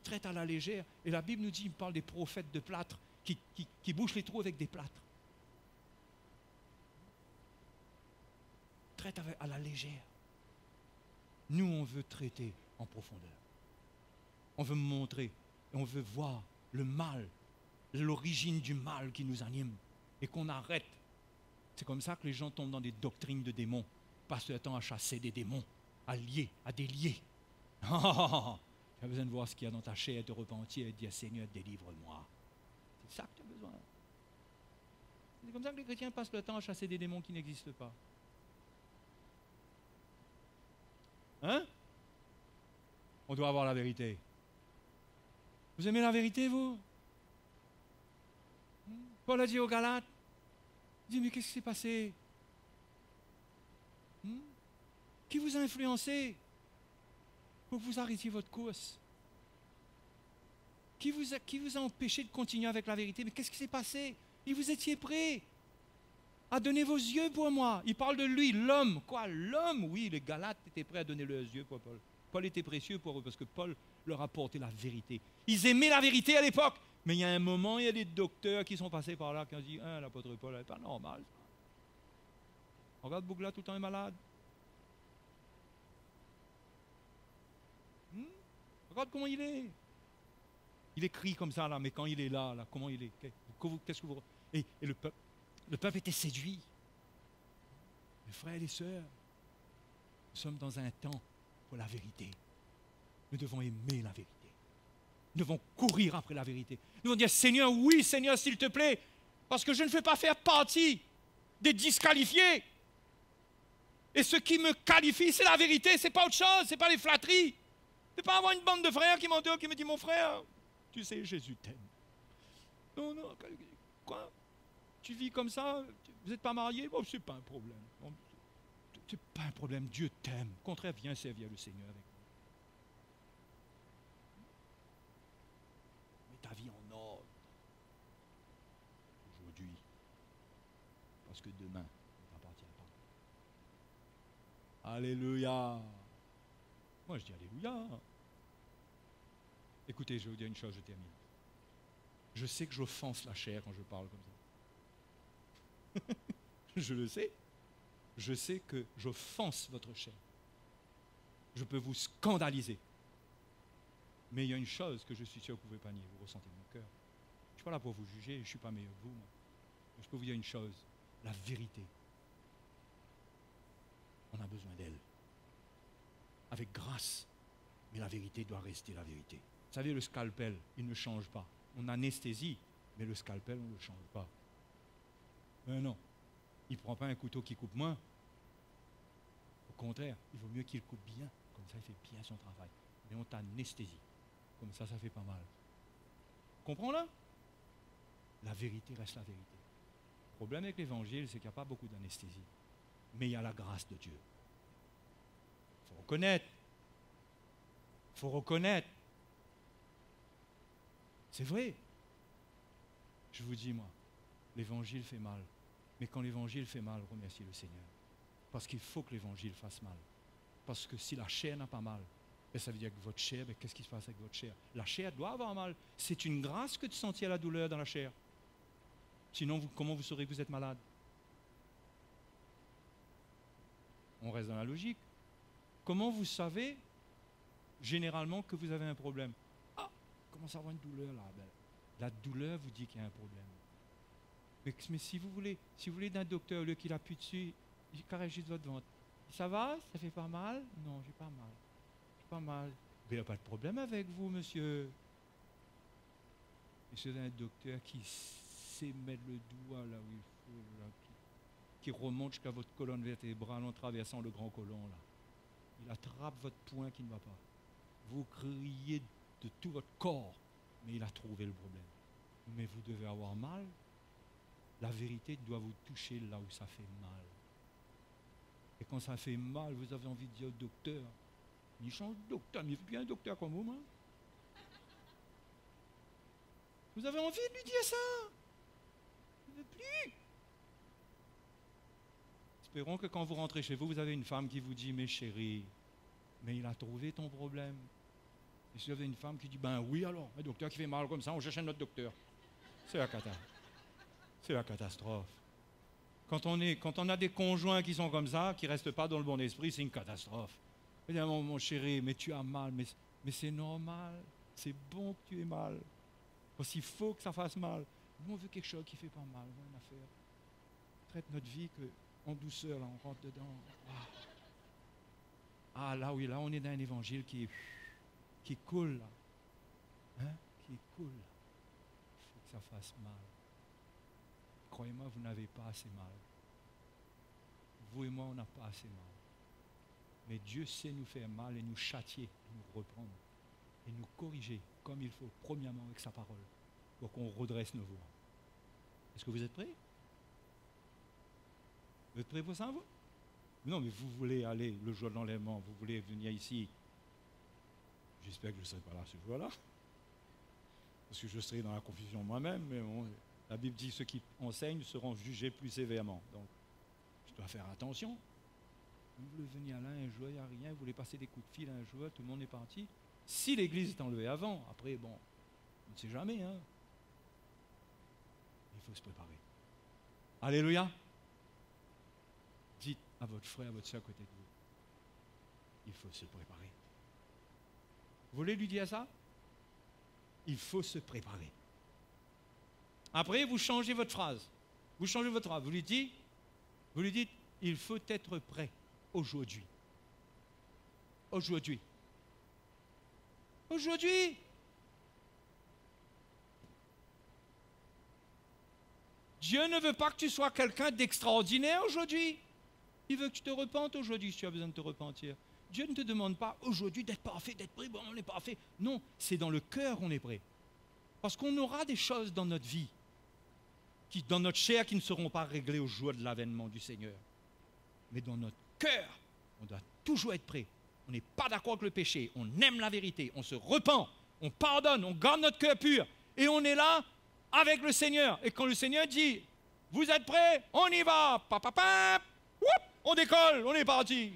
traitent à la légère, et la Bible nous dit, il parle des prophètes de plâtre, qui bouchent les trous avec des plâtres. Traitent à la légère. Nous, on veut traiter en profondeur. On veut montrer, et on veut voir le mal, l'origine du mal qui nous anime, et qu'on arrête. C'est comme ça que les gens tombent dans des doctrines de démons, passent le temps à chasser des démons, à délier. Tu as besoin de voir ce qu'il y a dans ta chair, de repentir et de dire Seigneur, délivre-moi. C'est ça que tu as besoin. C'est comme ça que les chrétiens passent le temps à chasser des démons qui n'existent pas. Hein? On doit avoir la vérité. Vous aimez la vérité, vous? Paul a dit aux Galates, il dit, mais qu'est-ce qui s'est passé? Qui vous a influencé pour que vous arrêtiez votre course? Qui vous a empêché de continuer avec la vérité? Mais qu'est-ce qui s'est passé? Et vous étiez prêts à donner vos yeux pour moi. Il parle de lui, l'homme. Quoi, l'homme? Oui, les Galates étaient prêts à donner leurs yeux pour Paul. Paul était précieux pour eux parce que Paul leur a porté la vérité. Ils aimaient la vérité à l'époque. Mais il y a un moment, il y a des docteurs qui sont passés par là qui ont dit l'apôtre Paul, n'est pas normal. Regarde Bougla, tout le temps est malade. Regarde comment il est. Il écrit comme ça, là, mais quand il est là, comment il est? Qu'est-ce que vous... Et le peuple était séduit. Mes frères et les sœurs, nous sommes dans un temps pour la vérité. Nous devons aimer la vérité. Nous devons courir après la vérité. Nous devons dire, Seigneur, oui, Seigneur, s'il te plaît, parce que je ne veux pas faire partie des disqualifiés. Et ce qui me qualifie, c'est la vérité, c'est pas autre chose, c'est pas les flatteries. C'est pas avoir une bande de frères qui m'entourent, qui me dit, mon frère, tu sais, Jésus t'aime. Non, quoi? Tu vis comme ça, vous n'êtes pas marié? Bon, c'est pas un problème. C'est pas un problème, Dieu t'aime. Au contraire, viens servir le Seigneur avec moi. Mets ta vie en ordre. Aujourd'hui. Parce que demain ne t'appartient pas. Alléluia. Moi, je dis Alléluia. Écoutez, je vais vous dire une chose, je termine. Je sais que j'offense la chair quand je parle comme ça. Je le sais. Je sais que j'offense votre chair. Je peux vous scandaliser. Mais il y a une chose que je suis sûr que vous ne pouvez pas nier, vous ressentez mon cœur. Je ne suis pas là pour vous juger, je ne suis pas meilleur que vous. Moi. Je peux vous dire une chose, la vérité. On a besoin d'elle. Avec grâce. Mais la vérité doit rester la vérité. Vous savez, le scalpel, il ne change pas. On anesthésie, mais le scalpel, on ne le change pas. Mais non. Il ne prend pas un couteau qui coupe moins. Au contraire, il vaut mieux qu'il coupe bien. Comme ça, il fait bien son travail. Mais on t'anesthésie. Comme ça fait pas mal. Comprends là? La vérité reste la vérité. Le problème avec l'évangile, c'est qu'il n'y a pas beaucoup d'anesthésie. Mais il y a la grâce de Dieu. Il faut reconnaître. Il faut reconnaître. C'est vrai. Je vous dis, moi, l'évangile fait mal. Mais quand l'évangile fait mal, remerciez le Seigneur. Parce qu'il faut que l'évangile fasse mal. Parce que si la chair n'a pas mal, ça veut dire que votre chair, qu'est-ce qui se passe avec votre chair? La chair doit avoir mal. C'est une grâce que de sentir la douleur dans la chair. Sinon, comment vous saurez que vous êtes malade? On reste dans la logique. Comment vous savez généralement que vous avez un problème? Ah, commence à avoir une douleur là. La douleur vous dit qu'il y a un problème. Mais si vous voulez d'un docteur, au lieu qu'il appuie dessus, il caresse juste votre ventre. Ça va? Ça fait pas mal? Non, j'ai pas mal. J'ai pas mal. Mais il n'y a pas de problème avec vous, monsieur. Et c'est un docteur qui sait mettre le doigt là où il faut, là, qui remonte jusqu'à votre colonne vertébrale en traversant le grand côlon là. Il attrape votre poing qui ne va pas. Vous criez de tout votre corps, mais il a trouvé le problème. Mais vous devez avoir mal. La vérité doit vous toucher là où ça fait mal. Et quand ça fait mal, vous avez envie de dire au docteur, il change de docteur, mais il fait bien un docteur comme vous, moi. Vous avez envie de lui dire ça? Vous ne veux plus. espérons que quand vous rentrez chez vous, vous avez une femme qui vous dit, mais chérie, mais il a trouvé ton problème. Et si vous avez une femme qui dit, ben oui alors, un docteur qui fait mal comme ça, on cherche un autre docteur. C'est la cata. C'est la catastrophe. Quand on a des conjoints qui sont comme ça, qui ne restent pas dans le bon esprit, c'est une catastrophe. Mon chéri, mais tu as mal, mais c'est normal. C'est bon que tu aies mal. Parce qu'il faut que ça fasse mal. Nous, on veut quelque chose qui ne fait pas mal. On a affaire. Traite notre vie en douceur, là, on rentre dedans. Là oui, là, on est dans un évangile qui coule, là. Hein? Qui coule. Il faut que ça fasse mal. Croyez-moi, vous n'avez pas assez mal. Vous et moi, on n'a pas assez mal. Mais Dieu sait nous faire mal et nous châtier, nous reprendre et nous corriger comme il faut, premièrement avec sa parole, pour qu'on redresse nos voies. Est-ce que vous êtes prêts? Vous êtes prêts pour ça, vous? Non, mais vous voulez aller le jour de l'enlèvement, vous voulez venir ici. J'espère que je ne serai pas là ce jour-là, parce que je serai dans la confusion moi-même, mais la Bible dit que ceux qui enseignent seront jugés plus sévèrement. Donc, je dois faire attention. Vous voulez venir là un jour, il n'y a rien, vous voulez passer des coups de fil un jour, tout le monde est parti. Si l'église est enlevée avant, après, bon, on ne sait jamais, hein. Il faut se préparer. Alléluia. Dites à votre frère, à votre soeur à côté de vous, il faut se préparer. Vous voulez lui dire ça? Il faut se préparer. Après, vous changez votre phrase. Vous changez votre phrase. Vous lui dites, il faut être prêt aujourd'hui. Aujourd'hui. Aujourd'hui. Dieu ne veut pas que tu sois quelqu'un d'extraordinaire aujourd'hui. Il veut que tu te repentes aujourd'hui si tu as besoin de te repentir. Dieu ne te demande pas aujourd'hui d'être parfait, d'être prêt. Bon, on est parfait. Non, c'est dans le cœur qu'on est prêt. Parce qu'on aura des choses dans notre vie, dans notre chair, qui ne seront pas réglées au jour de l'avènement du Seigneur. Mais dans notre cœur, on doit toujours être prêt. On n'est pas d'accord avec le péché, on aime la vérité, on se repent, on pardonne, on garde notre cœur pur. Et on est là avec le Seigneur. Et quand le Seigneur dit, vous êtes prêts, on y va. On décolle, on est parti.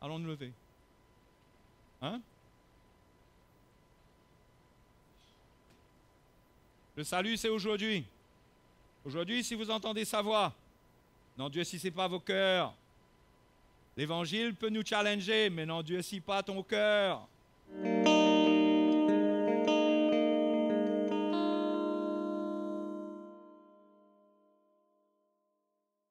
Allons nous lever. Hein? Le salut, c'est aujourd'hui. Aujourd'hui, si vous entendez sa voix, n'endurcissez pas vos cœurs. L'évangile peut nous challenger, mais n'endurcis pas ton cœur.